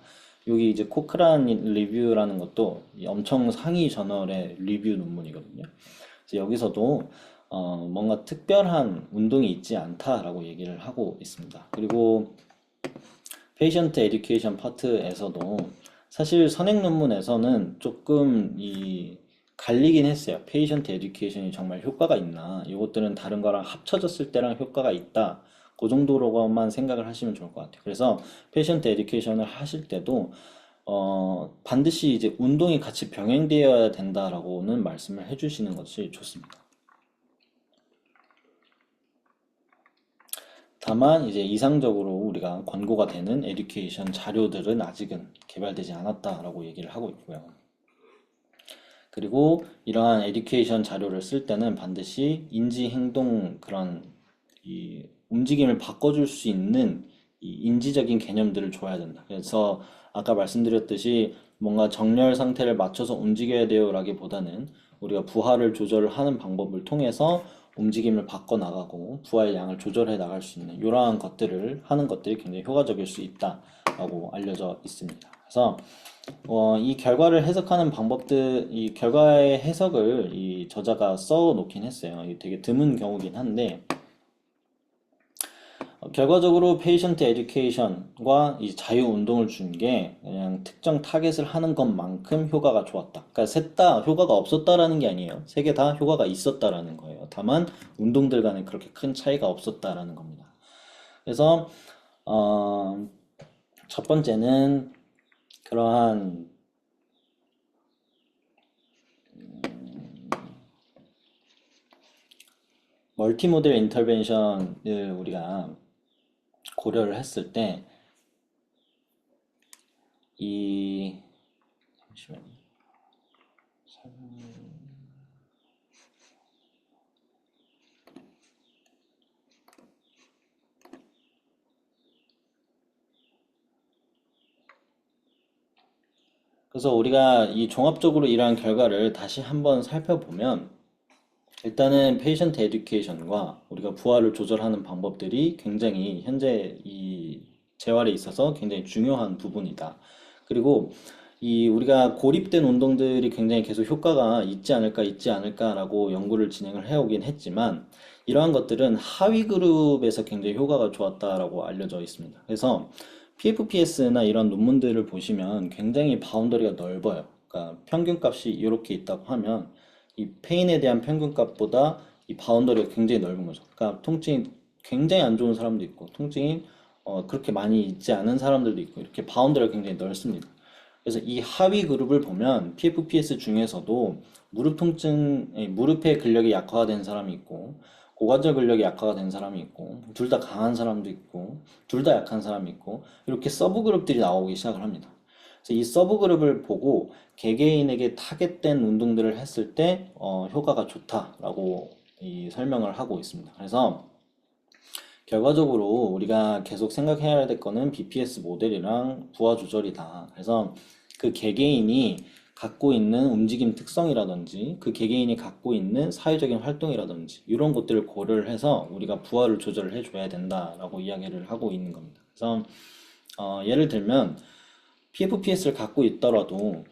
여기 이제 코크란 리뷰라는 것도 엄청 상위 저널의 리뷰 논문이거든요. 그래서 여기서도 뭔가 특별한 운동이 있지 않다라고 얘기를 하고 있습니다. 그리고 페이션트 에듀케이션 파트에서도 사실 선행 논문에서는 조금 갈리긴 했어요. 페이션트 에듀케이션이 정말 효과가 있나? 이것들은 다른 거랑 합쳐졌을 때랑 효과가 있다. 그 정도로만 생각을 하시면 좋을 것 같아요. 그래서 페이션트 에듀케이션을 하실 때도 반드시 이제 운동이 같이 병행되어야 된다라고는 말씀을 해주시는 것이 좋습니다. 다만 이제 이상적으로 우리가 권고가 되는 에듀케이션 자료들은 아직은 개발되지 않았다라고 얘기를 하고 있고요. 그리고 이러한 에듀케이션 자료를 쓸 때는 반드시 인지 행동 그런 이 움직임을 바꿔줄 수 있는 이 인지적인 개념들을 줘야 된다. 그래서 아까 말씀드렸듯이 뭔가 정렬 상태를 맞춰서 움직여야 돼요라기보다는 우리가 부하를 조절하는 방법을 통해서 움직임을 바꿔 나가고 부하의 양을 조절해 나갈 수 있는 이러한 것들을 하는 것들이 굉장히 효과적일 수 있다라고 알려져 있습니다. 그래서 이 결과를 해석하는 방법들, 이 결과의 해석을 이 저자가 써 놓긴 했어요. 이게 되게 드문 경우긴 한데 결과적으로 페이션트 에듀케이션과 이 자유 운동을 준 게 그냥 특정 타겟을 하는 것만큼 효과가 좋았다. 그러니까 셋 다 효과가 없었다라는 게 아니에요. 세 개 다 효과가 있었다라는 거예요. 다만 운동들 간에 그렇게 큰 차이가 없었다라는 겁니다. 그래서 첫 번째는 그러한 멀티모델 인터벤션을 우리가 고려를 했을 때 이 잠시만요. 그래서 우리가 이 종합적으로 이러한 결과를 다시 한번 살펴보면 일단은 페이션트 에듀케이션과 우리가 부하를 조절하는 방법들이 굉장히 현재 이 재활에 있어서 굉장히 중요한 부분이다. 그리고 이 우리가 고립된 운동들이 굉장히 계속 효과가 있지 않을까라고 연구를 진행을 해오긴 했지만 이러한 것들은 하위 그룹에서 굉장히 효과가 좋았다라고 알려져 있습니다. 그래서 PFPS나 이런 논문들을 보시면 굉장히 바운더리가 넓어요. 그러니까 평균값이 이렇게 있다고 하면 이 페인에 대한 평균값보다 이 바운더리가 굉장히 넓은 거죠. 그러니까 통증이 굉장히 안 좋은 사람도 있고 통증이 그렇게 많이 있지 않은 사람들도 있고 이렇게 바운더리가 굉장히 넓습니다. 그래서 이 하위 그룹을 보면 PFPS 중에서도 무릎 통증, 무릎의 근력이 약화가 된 사람이 있고 고관절 근력이 약화가 된 사람이 있고 둘 다 강한 사람도 있고 둘 다 약한 사람이 있고 이렇게 서브 그룹들이 나오기 시작을 합니다. 그래서 이 서브 그룹을 보고 개개인에게 타겟된 운동들을 했을 때 효과가 좋다라고 이 설명을 하고 있습니다. 그래서 결과적으로 우리가 계속 생각해야 될 거는 BPS 모델이랑 부하 조절이다. 그래서 그 개개인이 갖고 있는 움직임 특성이라든지 그 개개인이 갖고 있는 사회적인 활동이라든지 이런 것들을 고려를 해서 우리가 부하를 조절을 해줘야 된다라고 이야기를 하고 있는 겁니다. 그래서 예를 들면 PFPS를 갖고 있더라도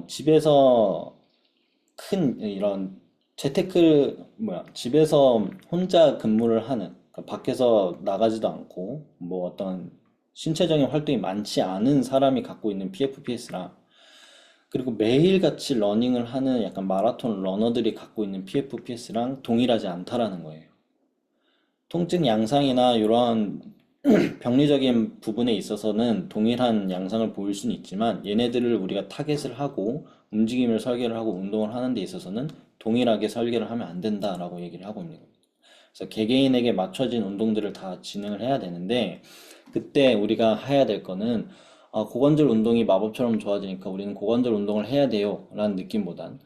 집에서 큰 이런 재테크 집에서 혼자 근무를 하는 그러니까 밖에서 나가지도 않고 뭐 어떤 신체적인 활동이 많지 않은 사람이 갖고 있는 PFPS랑 그리고 매일같이 러닝을 하는 약간 마라톤 러너들이 갖고 있는 PFPS랑 동일하지 않다라는 거예요. 통증 양상이나 이러한 병리적인 부분에 있어서는 동일한 양상을 보일 수는 있지만 얘네들을 우리가 타겟을 하고 움직임을 설계를 하고 운동을 하는 데 있어서는 동일하게 설계를 하면 안 된다라고 얘기를 하고 있는 겁니다. 그래서 개개인에게 맞춰진 운동들을 다 진행을 해야 되는데 그때 우리가 해야 될 거는 고관절 운동이 마법처럼 좋아지니까 우리는 고관절 운동을 해야 돼요 라는 느낌보단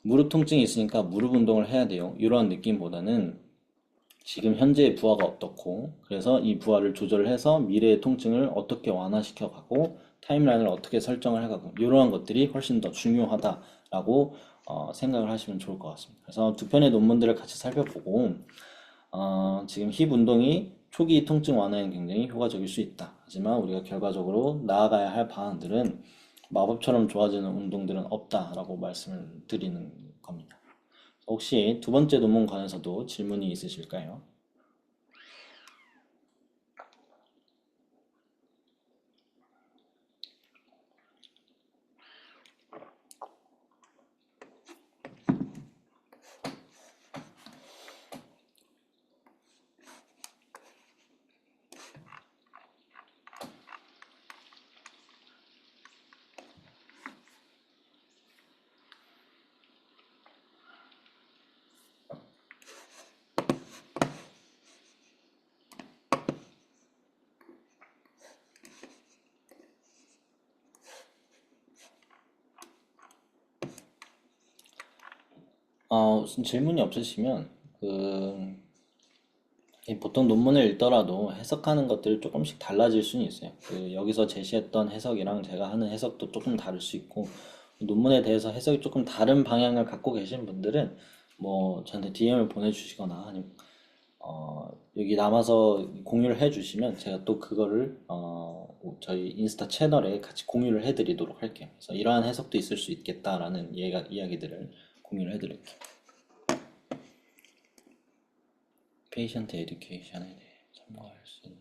무릎 통증이 있으니까 무릎 운동을 해야 돼요 이러한 느낌보다는 지금 현재의 부하가 어떻고 그래서 이 부하를 조절을 해서 미래의 통증을 어떻게 완화시켜 가고 타임라인을 어떻게 설정을 해가고 이러한 것들이 훨씬 더 중요하다라고 생각을 하시면 좋을 것 같습니다. 그래서 두 편의 논문들을 같이 살펴보고 지금 힙 운동이 초기 통증 완화에 굉장히 효과적일 수 있다. 하지만 우리가 결과적으로 나아가야 할 방안들은 마법처럼 좋아지는 운동들은 없다라고 말씀을 드리는 겁니다. 혹시 두 번째 논문 관해서도 질문이 있으실까요? 무슨 질문이 없으시면 이 보통 논문을 읽더라도 해석하는 것들이 조금씩 달라질 수는 있어요. 여기서 제시했던 해석이랑 제가 하는 해석도 조금 다를 수 있고 논문에 대해서 해석이 조금 다른 방향을 갖고 계신 분들은 뭐 저한테 DM을 보내주시거나 아니면 여기 남아서 공유를 해주시면 제가 또 그거를 저희 인스타 채널에 같이 공유를 해드리도록 할게요. 그래서 이러한 해석도 있을 수 있겠다라는 이야기들을 공유를 해드릴게요. 페이션트 에듀케이션에 대해 참고할 수 있는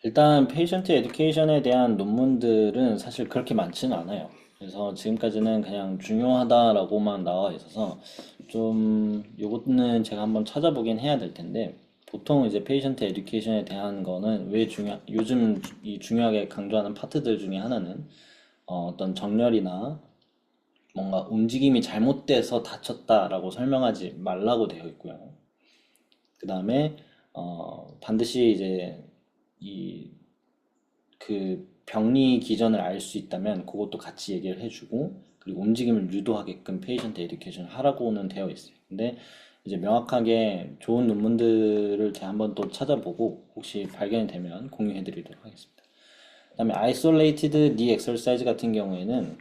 일단 페이션트 에듀케이션에 대한 논문들은 사실 그렇게 많지는 않아요. 그래서 지금까지는 그냥 중요하다라고만 나와 있어서 좀 요거는 제가 한번 찾아보긴 해야 될 텐데 보통 이제 페이션트 에듀케이션에 대한 거는 왜 요즘 이 중요하게 강조하는 파트들 중에 하나는 어떤 정렬이나 뭔가 움직임이 잘못돼서 다쳤다라고 설명하지 말라고 되어 있고요. 그 다음에 반드시 이제 이 그 병리 기전을 알 수 있다면 그것도 같이 얘기를 해주고 그리고 움직임을 유도하게끔 페이션트 에듀케이션을 하라고는 되어 있어요. 근데 이제 명확하게 좋은 논문들을 제가 한번 또 찾아보고 혹시 발견이 되면 공유해 드리도록 하겠습니다. 그다음에 isolated knee exercise 같은 경우에는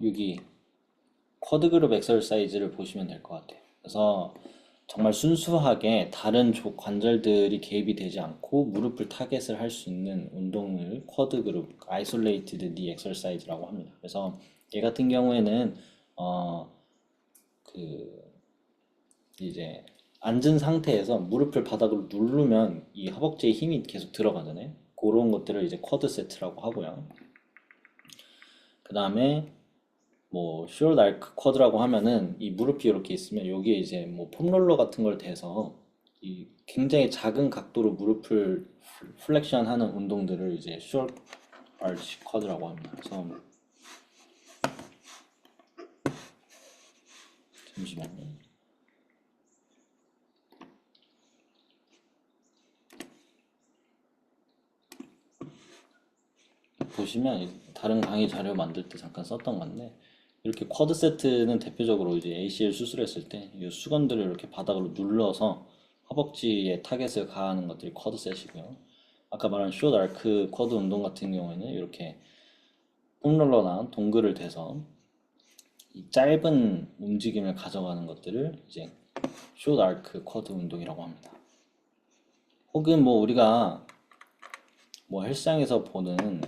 여기 쿼드 그룹 엑서사이즈를 보시면 될 것 같아요. 그래서 정말 순수하게 다른 관절들이 개입이 되지 않고 무릎을 타겟을 할 수 있는 운동을 쿼드 그룹 아이솔레이티드 니 엑서사이즈라고 합니다. 그래서 얘 같은 경우에는 어, 그 이제 앉은 상태에서 무릎을 바닥으로 누르면 이 허벅지에 힘이 계속 들어가잖아요. 그런 것들을 이제 쿼드 세트라고 하고요. 그 다음에 뭐 숄더 아크 쿼드라고 하면은 이 무릎이 이렇게 있으면 여기에 이제 뭐 폼롤러 같은 걸 대서 이 굉장히 작은 각도로 무릎을 플렉션 하는 운동들을 이제 숄더 아치 쿼드라고 합니다. 그래서 잠시만요. 보시면 다른 강의 자료 만들 때 잠깐 썼던 건데 이렇게 쿼드 세트는 대표적으로 이제 ACL 수술했을 때 이 수건들을 이렇게 바닥으로 눌러서 허벅지에 타겟을 가하는 것들이 쿼드 셋이고요. 아까 말한 숏 아크 쿼드 운동 같은 경우에는 이렇게 폼롤러나 동글을 대서 이 짧은 움직임을 가져가는 것들을 이제 숏 아크 쿼드 운동이라고 합니다. 혹은 뭐 우리가 뭐 헬스장에서 보는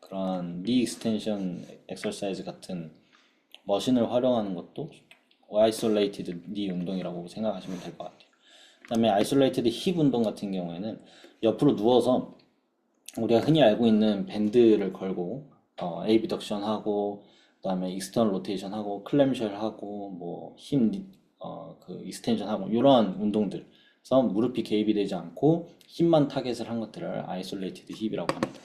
그런 니 익스텐션 엑서사이즈 같은 머신을 활용하는 것도 아이솔레이티드 니 운동이라고 생각하시면 될 것 같아요. 그다음에 아이솔레이티드 힙 운동 같은 경우에는 옆으로 누워서 우리가 흔히 알고 있는 밴드를 걸고 에이비덕션 하고 그다음에 익스터널 로테이션 하고 클램쉘 하고 뭐힘그 익스텐션 하고 이러한 운동들 그래서 무릎이 개입이 되지 않고 힘만 타겟을 한 것들을 아이솔레이티드 힙이라고 합니다.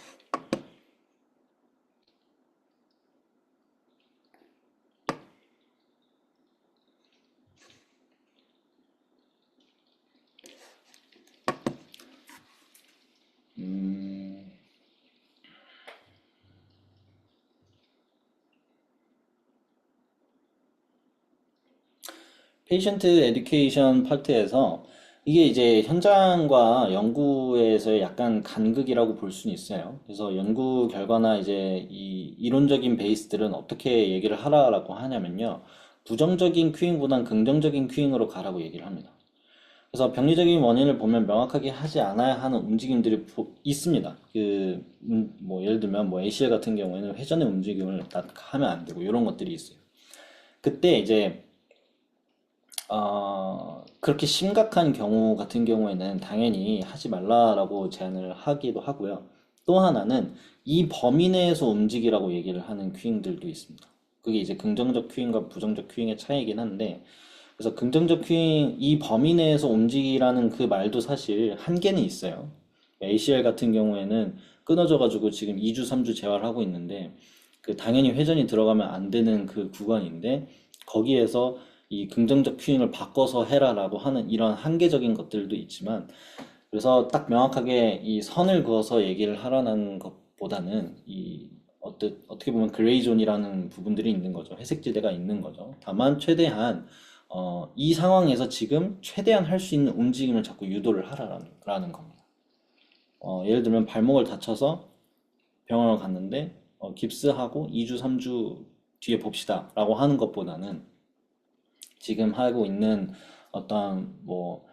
페이션트 에듀케이션 파트에서 이게 이제 현장과 연구에서의 약간 간극이라고 볼 수는 있어요. 그래서 연구 결과나 이제 이 이론적인 베이스들은 어떻게 얘기를 하라라고 하냐면요. 부정적인 큐잉보단 긍정적인 큐잉으로 가라고 얘기를 합니다. 그래서 병리적인 원인을 보면 명확하게 하지 않아야 하는 움직임들이 있습니다. 뭐 예를 들면 뭐 ACL 같은 경우에는 회전의 움직임을 딱 하면 안 되고 이런 것들이 있어요. 그때 이제 그렇게 심각한 경우 같은 경우에는 당연히 하지 말라라고 제안을 하기도 하고요. 또 하나는 이 범위 내에서 움직이라고 얘기를 하는 큐잉들도 있습니다. 그게 이제 긍정적 큐잉과 부정적 큐잉의 차이긴 한데, 그래서 긍정적 큐잉, 이 범위 내에서 움직이라는 그 말도 사실 한계는 있어요. ACL 같은 경우에는 끊어져가지고 지금 2주, 3주 재활을 하고 있는데, 그 당연히 회전이 들어가면 안 되는 그 구간인데, 거기에서 이 긍정적 큐잉을 바꿔서 해라라고 하는 이런 한계적인 것들도 있지만 그래서 딱 명확하게 이 선을 그어서 얘기를 하라는 것보다는 어떻게 보면 그레이 존이라는 부분들이 있는 거죠. 회색 지대가 있는 거죠. 다만 최대한 이 상황에서 지금 최대한 할 수 있는 움직임을 자꾸 유도를 하라라는 겁니다. 예를 들면 발목을 다쳐서 병원을 갔는데 깁스하고 2주, 3주 뒤에 봅시다 라고 하는 것보다는 지금 하고 있는 어떤 뭐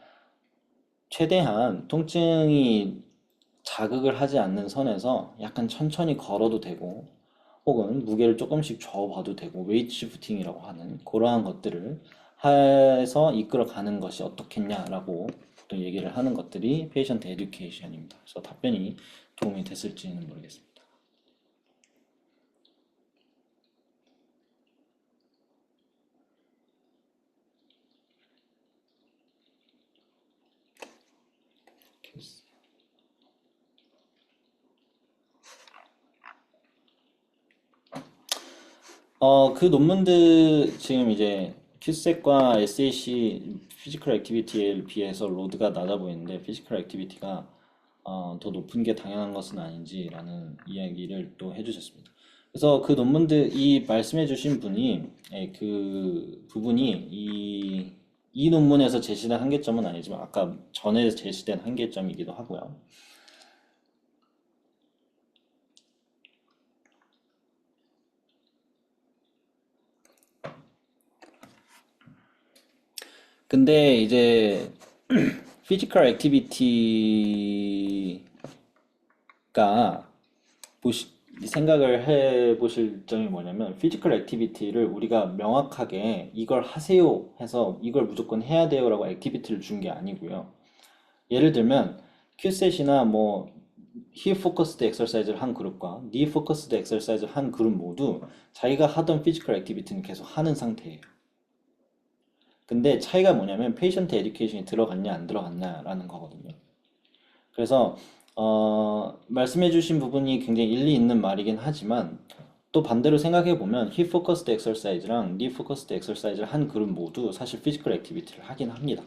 최대한 통증이 자극을 하지 않는 선에서 약간 천천히 걸어도 되고 혹은 무게를 조금씩 줘봐도 되고 웨이트 시프팅이라고 하는 그러한 것들을 해서 이끌어 가는 것이 어떻겠냐라고 보통 얘기를 하는 것들이 페이션트 에듀케이션입니다. 그래서 답변이 도움이 됐을지는 모르겠습니다. 그 논문들 지금 이제 큐셋과 SAC 피지컬 액티비티에 비해서 로드가 낮아 보이는데 피지컬 액티비티가 더 높은 게 당연한 것은 아닌지라는 이야기를 또 해주셨습니다. 그래서 그 논문들 이 말씀해주신 분이 그 부분이 이 논문에서 제시된 한계점은 아니지만 아까 전에 제시된 한계점이기도 하고요. 근데 이제 피지컬 액티비티가 생각을 해 보실 점이 뭐냐면 피지컬 액티비티를 우리가 명확하게 이걸 하세요 해서 이걸 무조건 해야 돼요라고 액티비티를 준 게 아니고요. 예를 들면 큐셋이나 뭐 힙 포커스드 엑서사이즈를 한 그룹과 니 포커스드 엑서사이즈를 한 그룹 모두 자기가 하던 피지컬 액티비티는 계속 하는 상태예요. 근데 차이가 뭐냐면 페이션트 에듀케이션이 들어갔냐 안 들어갔냐라는 거거든요. 그래서 말씀해주신 부분이 굉장히 일리 있는 말이긴 하지만 또 반대로 생각해 보면 힙 포커스드 엑서사이즈랑 니 포커스드 엑서사이즈를 한 그룹 모두 사실 피지컬 액티비티를 하긴 합니다.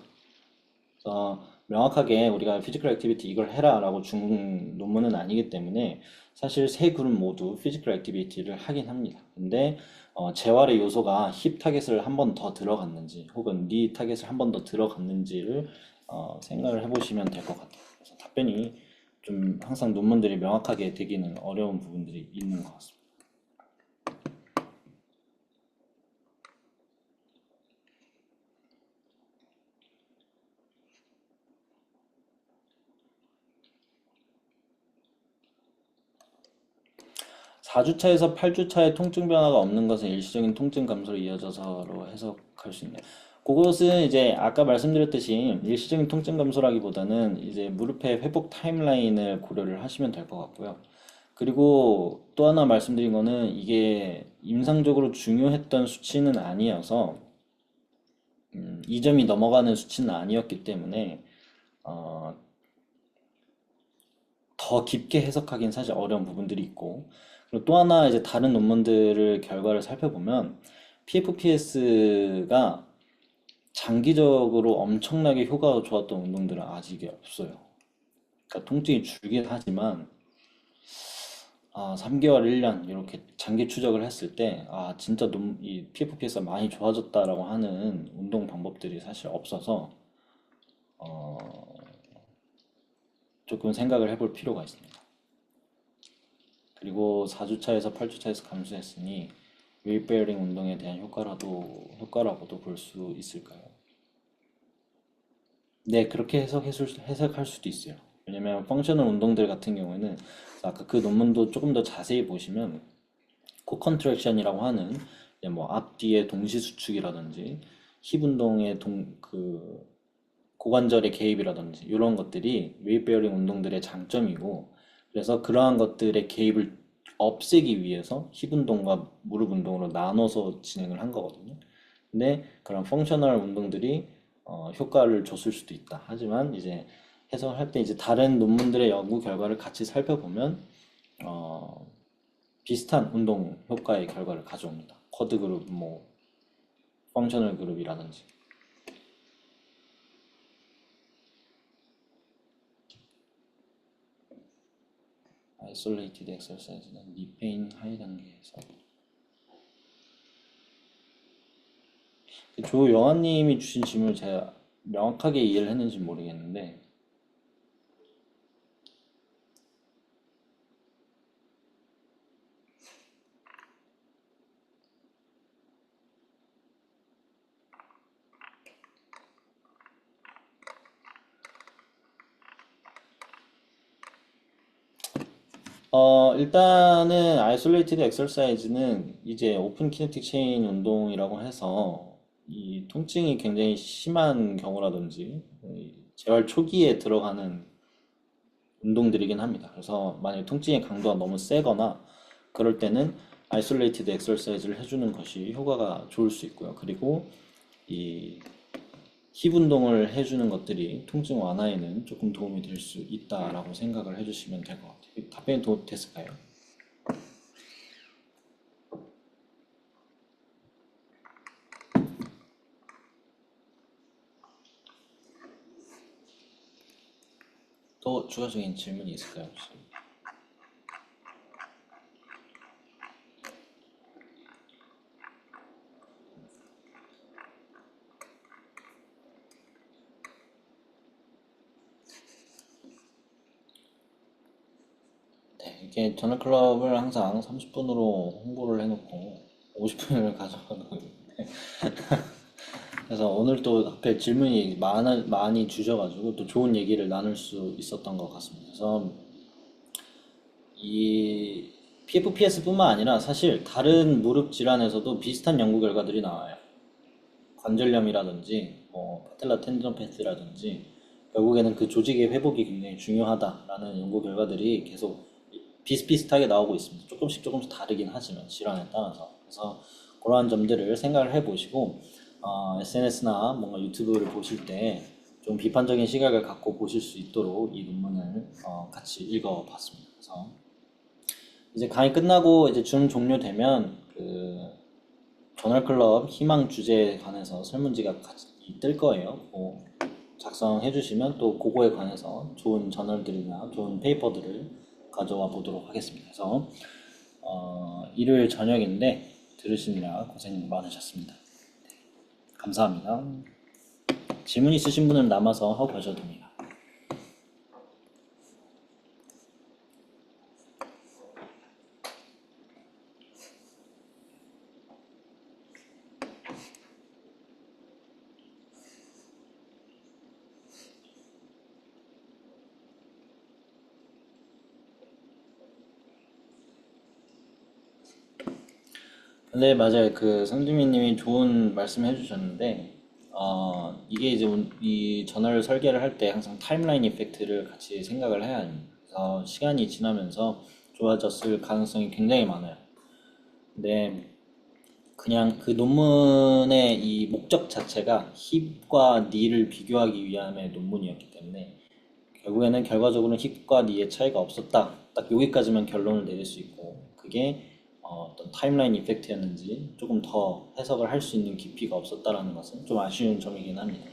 그래서 명확하게 우리가 피지컬 액티비티 이걸 해라 라고 준 논문은 아니기 때문에 사실 세 그룹 모두 피지컬 액티비티를 하긴 합니다. 근데 재활의 요소가 힙 타겟을 한 번 더 들어갔는지 혹은 니 타겟을 한 번 더 들어갔는지를 생각을 해보시면 될 것 같아요. 그래서 답변이 좀 항상 논문들이 명확하게 되기는 어려운 부분들이 있는 것 같습니다. 4주차에서 8주차에 통증 변화가 없는 것은 일시적인 통증 감소로 이어져서로 해석할 수 있네요. 그것은 이제 아까 말씀드렸듯이 일시적인 통증 감소라기보다는 이제 무릎의 회복 타임라인을 고려를 하시면 될 것 같고요. 그리고 또 하나 말씀드린 거는 이게 임상적으로 중요했던 수치는 아니어서 이 점이 넘어가는 수치는 아니었기 때문에 어, 더 깊게 해석하기는 사실 어려운 부분들이 있고 그리고 또 하나 이제 다른 논문들을 결과를 살펴보면 PFPS가 장기적으로 엄청나게 효과가 좋았던 운동들은 아직 없어요. 그러니까 통증이 줄긴 하지만 3개월, 1년 이렇게 장기 추적을 했을 때 진짜 이 PFPS가 많이 좋아졌다라고 하는 운동 방법들이 사실 없어서 어, 조금 생각을 해볼 필요가 있습니다. 그리고 4주차에서 8주차에서 감소했으니 웨이트베어링 운동에 대한 효과라고도 볼 수 있을까요? 네, 그렇게 해석할 수도 있어요. 왜냐면 펑셔널 운동들 같은 경우에는 아까 그 논문도 조금 더 자세히 보시면 코 컨트랙션이라고 하는 이제 뭐 앞뒤의 동시 수축이라든지 힙 운동의 고관절의 개입이라든지 이런 것들이 웨이트베어링 운동들의 장점이고 그래서 그러한 것들의 개입을 없애기 위해서 힙 운동과 무릎 운동으로 나눠서 진행을 한 거거든요. 근데 그런 펑셔널 운동들이 효과를 줬을 수도 있다. 하지만 이제 해석을 할 때 이제 다른 논문들의 연구 결과를 같이 살펴보면 어, 비슷한 운동 효과의 결과를 가져옵니다. 쿼드 그룹, 뭐 펑셔널 그룹이라든지. 아이솔레이티드 엑서사이즈는 니페인 하이 단계에서 조영아님이 주신 질문을 제가 명확하게 이해를 했는지 모르겠는데 일단은 아이솔레이티드 엑서사이즈는 이제 오픈 키네틱 체인 운동이라고 해서 이 통증이 굉장히 심한 경우라든지 재활 초기에 들어가는 운동들이긴 합니다. 그래서 만약에 통증의 강도가 너무 세거나 그럴 때는 아이솔레이티드 엑서사이즈를 해주는 것이 효과가 좋을 수 있고요. 그리고 이 힙 운동을 해주는 것들이 통증 완화에는 조금 도움이 될 수 있다라고 생각을 해주시면 될 것 같아요. 답변이 됐을까요? 또 추가적인 질문이 있을까요, 혹시? 네, 이게 저널 클럽을 항상 30분으로 홍보를 해놓고 50분을 가져가는 그래서 오늘 또 하필 질문이 많이 주셔가지고 또 좋은 얘기를 나눌 수 있었던 것 같습니다. 그래서 이 PFPS뿐만 아니라 사실 다른 무릎 질환에서도 비슷한 연구 결과들이 나와요. 관절염이라든지 뭐 파텔라 텐던패스라든지 결국에는 그 조직의 회복이 굉장히 중요하다라는 연구 결과들이 계속 비슷비슷하게 나오고 있습니다. 조금씩 다르긴 하지만 질환에 따라서. 그래서 그러한 점들을 생각을 해보시고 SNS나 뭔가 유튜브를 보실 때 좀 비판적인 시각을 갖고 보실 수 있도록 이 논문을 같이 읽어봤습니다. 그래서 이제 강의 끝나고 이제 줌 종료되면 그 저널클럽 희망 주제에 관해서 설문지가 같이 뜰 거예요. 뭐 작성해 주시면 또 그거에 관해서 좋은 저널들이나 좋은 페이퍼들을 가져와 보도록 하겠습니다. 그래서 일요일 저녁인데 들으시느라 고생 많으셨습니다. 감사합니다. 질문 있으신 분은 남아서 하고 가셔도 됩니다. 네, 맞아요. 그 성주민 님이 좋은 말씀 해주셨는데, 이게 이제 이 저널 설계를 할 때 항상 타임라인 이펙트를 같이 생각을 해야 합니다. 그래서 시간이 지나면서 좋아졌을 가능성이 굉장히 많아요. 근데 그냥 그 논문의 이 목적 자체가 힙과 니를 비교하기 위함의 논문이었기 때문에 결국에는 결과적으로는 힙과 니의 차이가 없었다. 딱 여기까지만 결론을 내릴 수 있고 그게 떤 타임라인 이펙트였는지 조금 더 해석을 할 수 있는 깊이가 없었다라는 것은 좀 아쉬운 점이긴 합니다.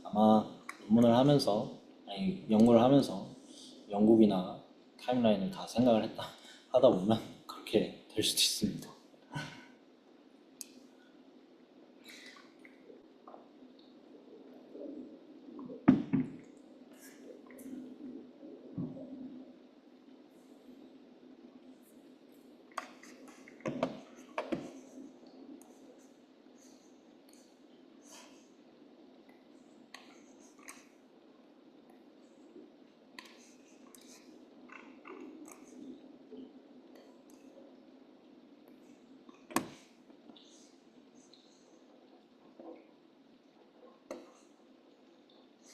아마 논문을 하면서 아니 연구를 하면서 영국이나 타임라인을 다 생각을 하다 보면 그렇게 될 수도 있습니다.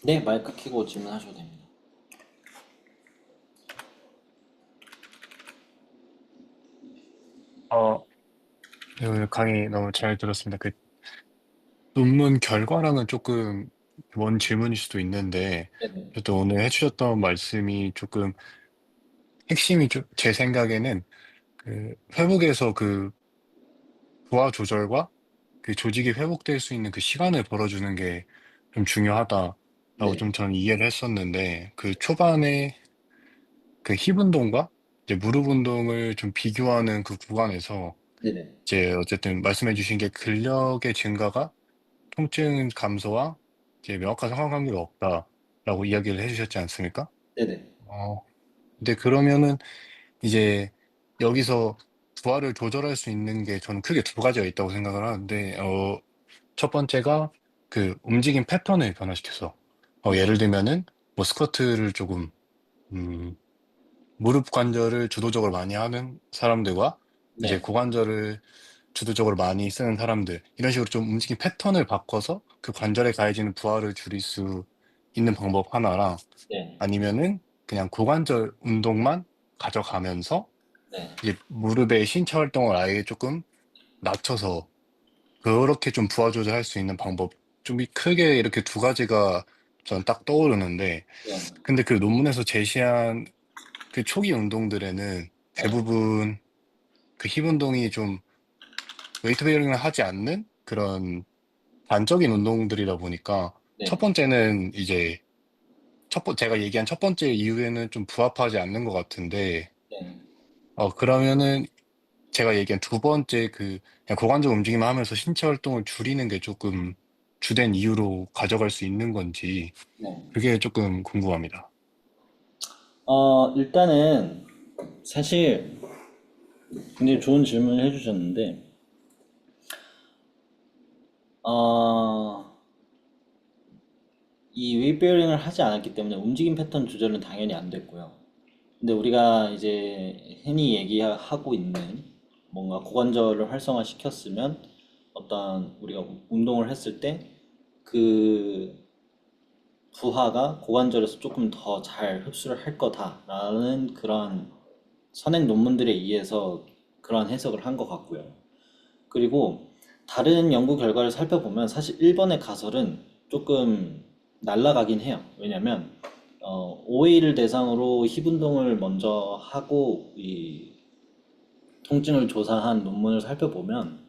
네, 마이크 켜고 질문하셔도 됩니다. 어, 네, 오늘 강의 너무 잘 들었습니다. 그 논문 결과랑은 조금 먼 질문일 수도 있는데, 네네. 또 오늘 해주셨던 말씀이 조금 핵심이 제 생각에는 그 회복에서 그 부하 조절과 그 조직이 회복될 수 있는 그 시간을 벌어주는 게 좀 중요하다라고 네. 좀 저는 이해를 했었는데, 그 초반에 그 힙 운동과 이제 무릎 운동을 좀 비교하는 그 구간에서 네네. 이제 어쨌든 말씀해 주신 게 근력의 증가가 통증 감소와 이제 명확한 상관관계가 없다라고 이야기를 해주셨지 않습니까? 네네. 어, 근데 그러면은 이제 여기서 부하를 조절할 수 있는 게 저는 크게 두 가지가 있다고 생각을 하는데, 첫 번째가 그 움직임 패턴을 변화시켜서, 네. 예를 들면은 뭐 스쿼트를 조금, 음, 무릎 관절을 주도적으로 많이 하는 사람들과 이제 네. 고관절을 주도적으로 많이 쓰는 사람들, 이런 식으로 좀 움직임 패턴을 바꿔서 그 관절에 가해지는 부하를 줄일 수 있는 방법 하나랑 네. 아니면은 그냥 고관절 운동만 가져가면서 네. 이제 무릎의 신체 활동을 아예 조금 낮춰서 그렇게 좀 부하 조절할 수 있는 방법 좀 크게 이렇게 두 가지가 전 딱 떠오르는데, 네, 근데 그 논문에서 제시한 그 초기 운동들에는 네, 대부분 그 힙 운동이 좀 웨이트 베어링을 하지 않는 그런 단적인 운동들이다 보니까 첫 네, 번째는 이제 제가 얘기한 첫 번째 이유에는 좀 부합하지 않는 것 같은데, 네. 그러면은 제가 얘기한 두 번째 그냥 고관절 움직임을 하면서 신체 활동을 줄이는 게 조금 주된 이유로 가져갈 수 있는 건지, 네. 그게 조금 궁금합니다. 일단은 사실 굉장히 좋은 질문을 해주셨는데, 어, 이 웨이트베어링을 하지 않았기 때문에 움직임 패턴 조절은 당연히 안 됐고요. 근데 우리가 이제 흔히 얘기하고 있는 뭔가 고관절을 활성화시켰으면 어떤 우리가 운동을 했을 때 그 부하가 고관절에서 조금 더 잘 흡수를 할 거다라는 그런 선행 논문들에 의해서 그런 해석을 한 것 같고요. 그리고 다른 연구 결과를 살펴보면 사실 1번의 가설은 조금 날아가긴 해요. 왜냐면 OA를 대상으로 힙 운동을 먼저 하고 이 통증을 조사한 논문을 살펴보면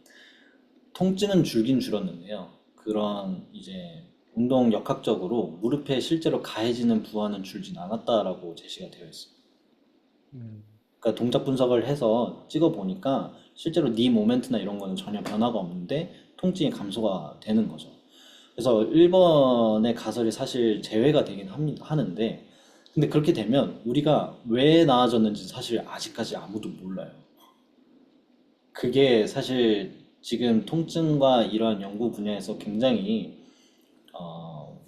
통증은 줄긴 줄었는데요. 그런 이제 운동 역학적으로 무릎에 실제로 가해지는 부하는 줄진 않았다라고 제시가 되어 있어요. 음. 그러니까 동작 분석을 해서 찍어 보니까 실제로 니 모멘트나 이런 거는 전혀 변화가 없는데 통증이 감소가 되는 거죠. 그래서 1번의 가설이 사실 제외가 되긴 하는데 근데 그렇게 되면 우리가 왜 나아졌는지 사실 아직까지 아무도 몰라요. 그게 사실 지금 통증과 이러한 연구 분야에서 굉장히 어,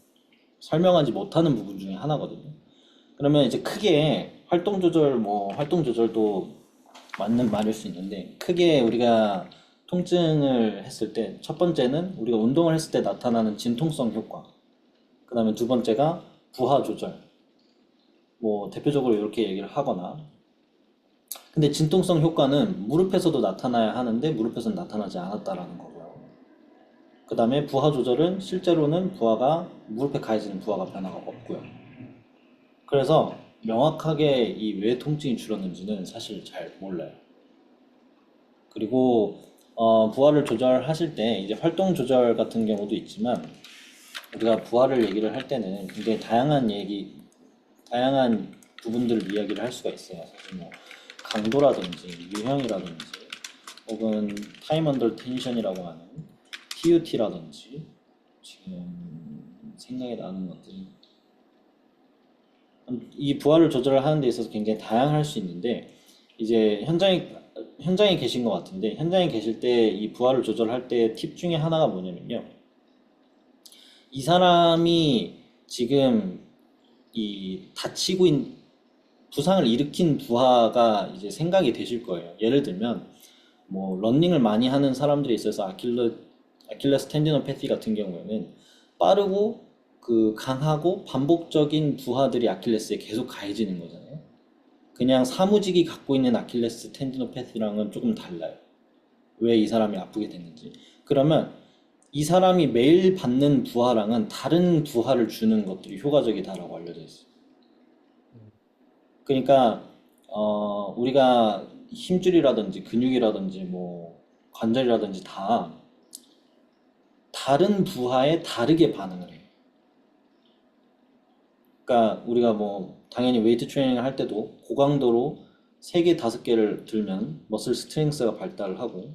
설명하지 못하는 부분 중에 하나거든요. 그러면 이제 크게 활동 조절, 뭐 활동 조절도 맞는 말일 수 있는데 크게 우리가 통증을 했을 때 첫 번째는 우리가 운동을 했을 때 나타나는 진통성 효과, 그 다음에 두 번째가 부하 조절, 뭐 대표적으로 이렇게 얘기를 하거나 근데 진통성 효과는 무릎에서도 나타나야 하는데 무릎에서는 나타나지 않았다라는 거고요. 그 다음에 부하 조절은 실제로는 부하가 무릎에 가해지는 부하가 변화가 없고요. 그래서 명확하게 이 왜 통증이 줄었는지는 사실 잘 몰라요. 그리고 부하를 조절하실 때 이제 활동 조절 같은 경우도 있지만 우리가 부하를 얘기를 할 때는 굉장히 다양한 부분들을 이야기를 할 수가 있어요. 사실 뭐 강도라든지 유형이라든지 혹은 타임 언더 텐션이라고 하는 TUT라든지 지금 생각이 나는 것들이 이 부하를 조절을 하는 데 있어서 굉장히 다양할 수 있는데 이제 현장에 계신 것 같은데 현장에 계실 때 이 부하를 조절할 때 팁 중에 하나가 뭐냐면요. 이 사람이 지금 이 다치고 있는 부상을 일으킨 부하가 이제 생각이 되실 거예요. 예를 들면 뭐 러닝을 많이 하는 사람들이 있어서 아킬레스 텐디노패티 같은 경우에는 빠르고 그 강하고 반복적인 부하들이 아킬레스에 계속 가해지는 거잖아요. 그냥 사무직이 갖고 있는 아킬레스 텐디노패티랑은 조금 달라요. 왜 이 사람이 아프게 됐는지. 그러면 이 사람이 매일 받는 부하랑은 다른 부하를 주는 것들이 효과적이다라고 알려져 있어요. 그러니까 우리가 힘줄이라든지 근육이라든지 뭐 관절이라든지 다 다른 부하에 다르게 반응을 해요. 그러니까 우리가 뭐 당연히 웨이트 트레이닝을 할 때도 고강도로 3개, 5개를 들면 머슬 스트렝스가 발달을 하고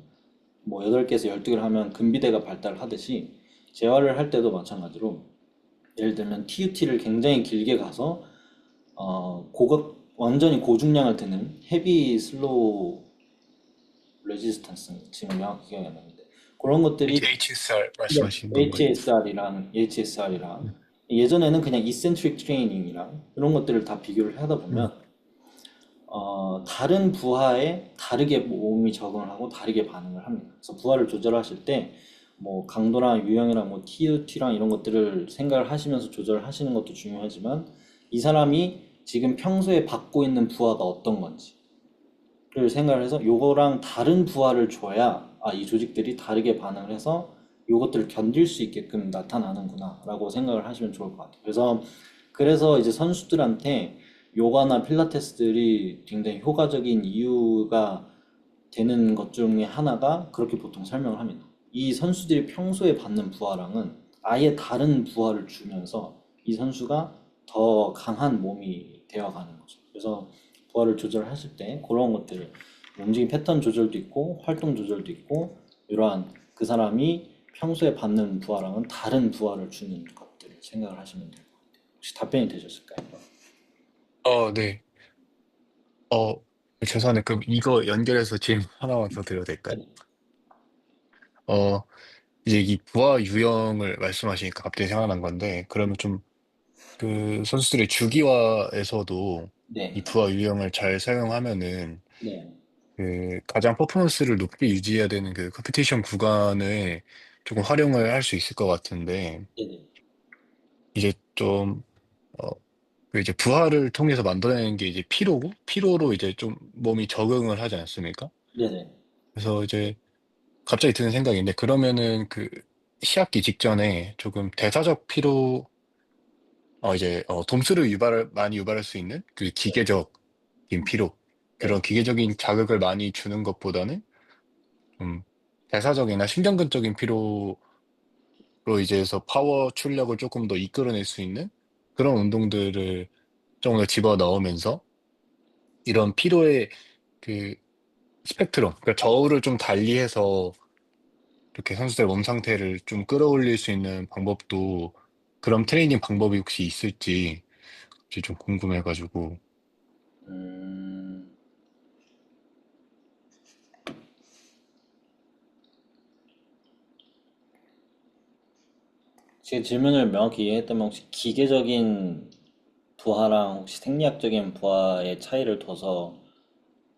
뭐 8개에서 12개를 하면 근비대가 발달을 하듯이 재활을 할 때도 마찬가지로 예를 들면 TUT를 굉장히 길게 가서 완전히 고중량을 드는 헤비 슬로우 레지스턴스 지금 명확히 기억이 안 나는데 그런 것들이 HSR 네, 말씀하시는 건가요? HSR이랑 예전에는 그냥 이센트릭 트레이닝이랑 이런 것들을 다 비교를 하다 음. 보면 다른 부하에 다르게 몸이 적응을 하고 다르게 반응을 합니다. 그래서 부하를 조절하실 때 뭐 강도랑 유형이랑 뭐 TUT랑 이런 것들을 생각을 하시면서 조절을 하시는 것도 중요하지만 이 사람이 지금 평소에 받고 있는 부하가 어떤 건지를 생각을 해서 요거랑 다른 부하를 줘야 이 조직들이 다르게 반응을 해서 요것들을 견딜 수 있게끔 나타나는구나라고 생각을 하시면 좋을 것 같아요. 그래서 이제 선수들한테 요가나 필라테스들이 굉장히 효과적인 이유가 되는 것 중에 하나가 그렇게 보통 설명을 합니다. 이 선수들이 평소에 받는 부하랑은 아예 다른 부하를 주면서 이 선수가 더 강한 몸이 되어가는 거죠. 그래서 부하를 조절하실 때 그런 것들을 움직임 패턴 조절도 있고 활동 조절도 있고 이러한 그 사람이 평소에 받는 부하랑은 다른 부하를 주는 것들을 생각을 하시면 돼요. 혹시 답변이 되셨을까요? 네. 어, 죄송한데, 그럼 이거 연결해서 질문 하나만 더 드려도 될까요? 네, 어, 이제 이 부하 유형을 말씀하시니까 갑자기 생각난 건데, 그러면 좀 그 선수들의 주기화에서도 이 네, 부하 유형을 잘 사용하면은 네, 그 가장 퍼포먼스를 높게 유지해야 되는 그 컴피티션 구간을 조금 활용을 할 수 있을 것 같은데, 네, 네, 이제 좀, 어, 그 이제 부하를 통해서 만들어내는 게 이제 피로고, 피로로 이제 좀 몸이 적응을 하지 않습니까? 네, 네, 그래서 이제 갑자기 드는 생각인데, 그러면은 그 시합기 직전에 조금 대사적 피로, 돔스를 많이 유발할 수 있는 그 기계적인 피로, 그런 네. 기계적인 자극을 많이 주는 것보다는 좀 대사적이나 신경근적인 피로로 이제 해서 파워 출력을 조금 더 이끌어낼 수 있는 그런 운동들을 조금 더 집어 넣으면서 이런 피로의 그 스펙트럼, 그러니까 저울을 좀 달리해서 이렇게 선수들 몸 상태를 좀 끌어올릴 수 있는 방법도 그런 트레이닝 방법이 혹시 있을지 혹시 좀 궁금해가지고. 음, 제 질문을 명확히 이해했다면 혹시 기계적인 부하랑 혹시 생리학적인 부하의 차이를 둬서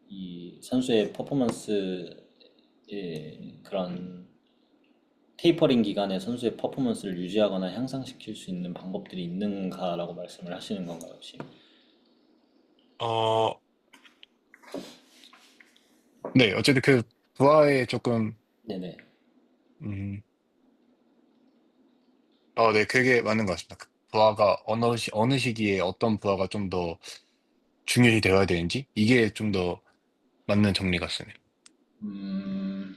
이 선수의 퍼포먼스의 그런 테이퍼링 기간에 선수의 퍼포먼스를 유지하거나 향상시킬 수 있는 방법들이 있는가라고 말씀을 하시는 건가요, 혹시? 어, 네, 어쨌든 그 부하에 조금, 네네. 음, 네, 그게 맞는 것 같습니다. 그 부하가 어느 시기에 어떤 부하가 좀 더 중요시 되어야 되는지, 이게 좀 더 맞는 정리 같습니다. 음,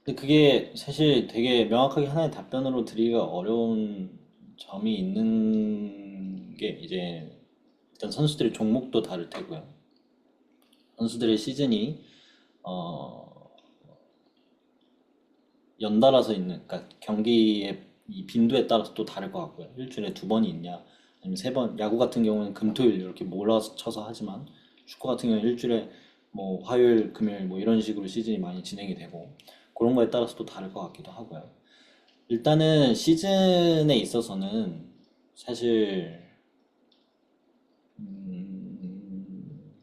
근데 그게 사실 되게 명확하게 하나의 답변으로 드리기가 어려운 점이 있는 게 이제 일단 선수들의 종목도 다를 테고요. 선수들의 시즌이 어, 연달아서 있는, 그러니까 경기의 이 빈도에 따라서 또 다를 것 같고요. 일주일에 두 번이 있냐, 아니면 세 번. 야구 같은 경우는 금토일 이렇게 몰아서 쳐서 하지만 축구 같은 경우는 일주일에 뭐 화요일, 금요일 뭐 이런 식으로 시즌이 많이 진행이 되고 그런 거에 따라서 또 다를 것 같기도 하고요. 일단은 시즌에 있어서는 사실 음,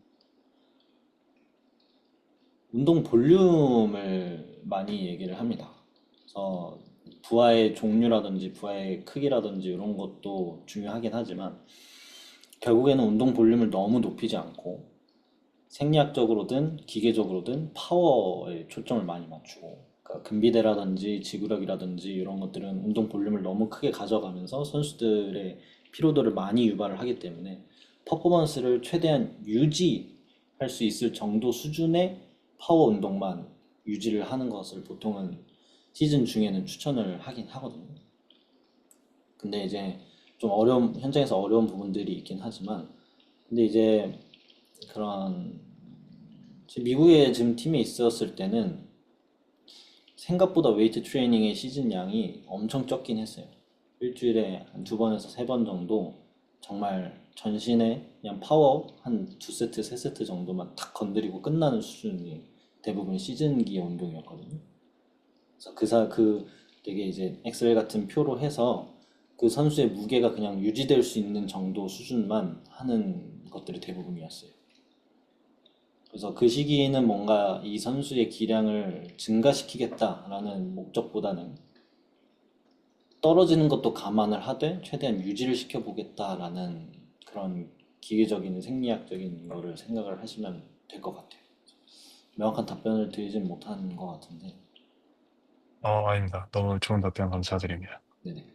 운동 볼륨을 많이 얘기를 합니다. 그래서 부하의 종류라든지 부하의 크기라든지 이런 것도 중요하긴 하지만 결국에는 운동 볼륨을 너무 높이지 않고 생리학적으로든 기계적으로든 파워에 초점을 많이 맞추고, 그러니까 근비대라든지 지구력이라든지 이런 것들은 운동 볼륨을 너무 크게 가져가면서 선수들의 피로도를 많이 유발을 하기 때문에 퍼포먼스를 최대한 유지할 수 있을 정도 수준의 파워 운동만 유지를 하는 것을 보통은 시즌 중에는 추천을 하긴 하거든요. 근데 이제 좀 현장에서 어려운 부분들이 있긴 하지만, 근데 이제 그런 미국에 지금 팀에 있었을 때는 생각보다 웨이트 트레이닝의 시즌 양이 엄청 적긴 했어요. 일주일에 한 두 번에서 세 번 정도 정말 전신에 그냥 파워 한 두 세트, 세 세트 정도만 탁 건드리고 끝나는 수준이 대부분 시즌기의 운동이었거든요. 그래서 되게 이제 엑셀 같은 표로 해서 그 선수의 무게가 그냥 유지될 수 있는 정도 수준만 하는 것들이 대부분이었어요. 그래서 그 시기에는 뭔가 이 선수의 기량을 증가시키겠다라는 목적보다는 떨어지는 것도 감안을 하되 최대한 유지를 시켜보겠다라는 그런 기계적인 생리학적인 거를 생각을 하시면 될 것 같아요. 명확한 답변을 드리진 못한 것 같은데. 아닙니다. 너무 좋은 답변 감사드립니다. 네네.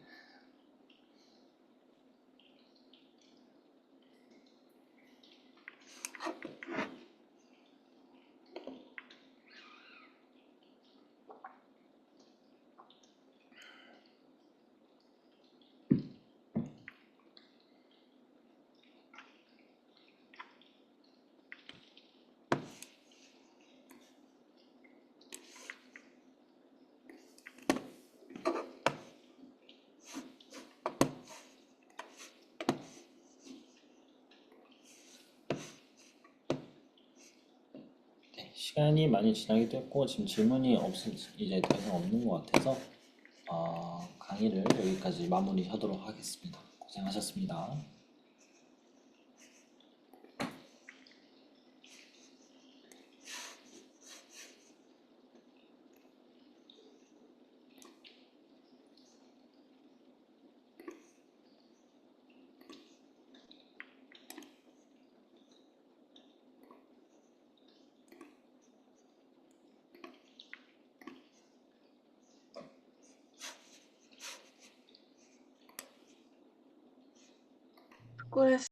네, 시간이 많이 지나기도 했고 지금 질문이 이제 더 이상 없는 것 같아서 강의를 여기까지 마무리하도록 하겠습니다. 고생하셨습니다. 수고했어.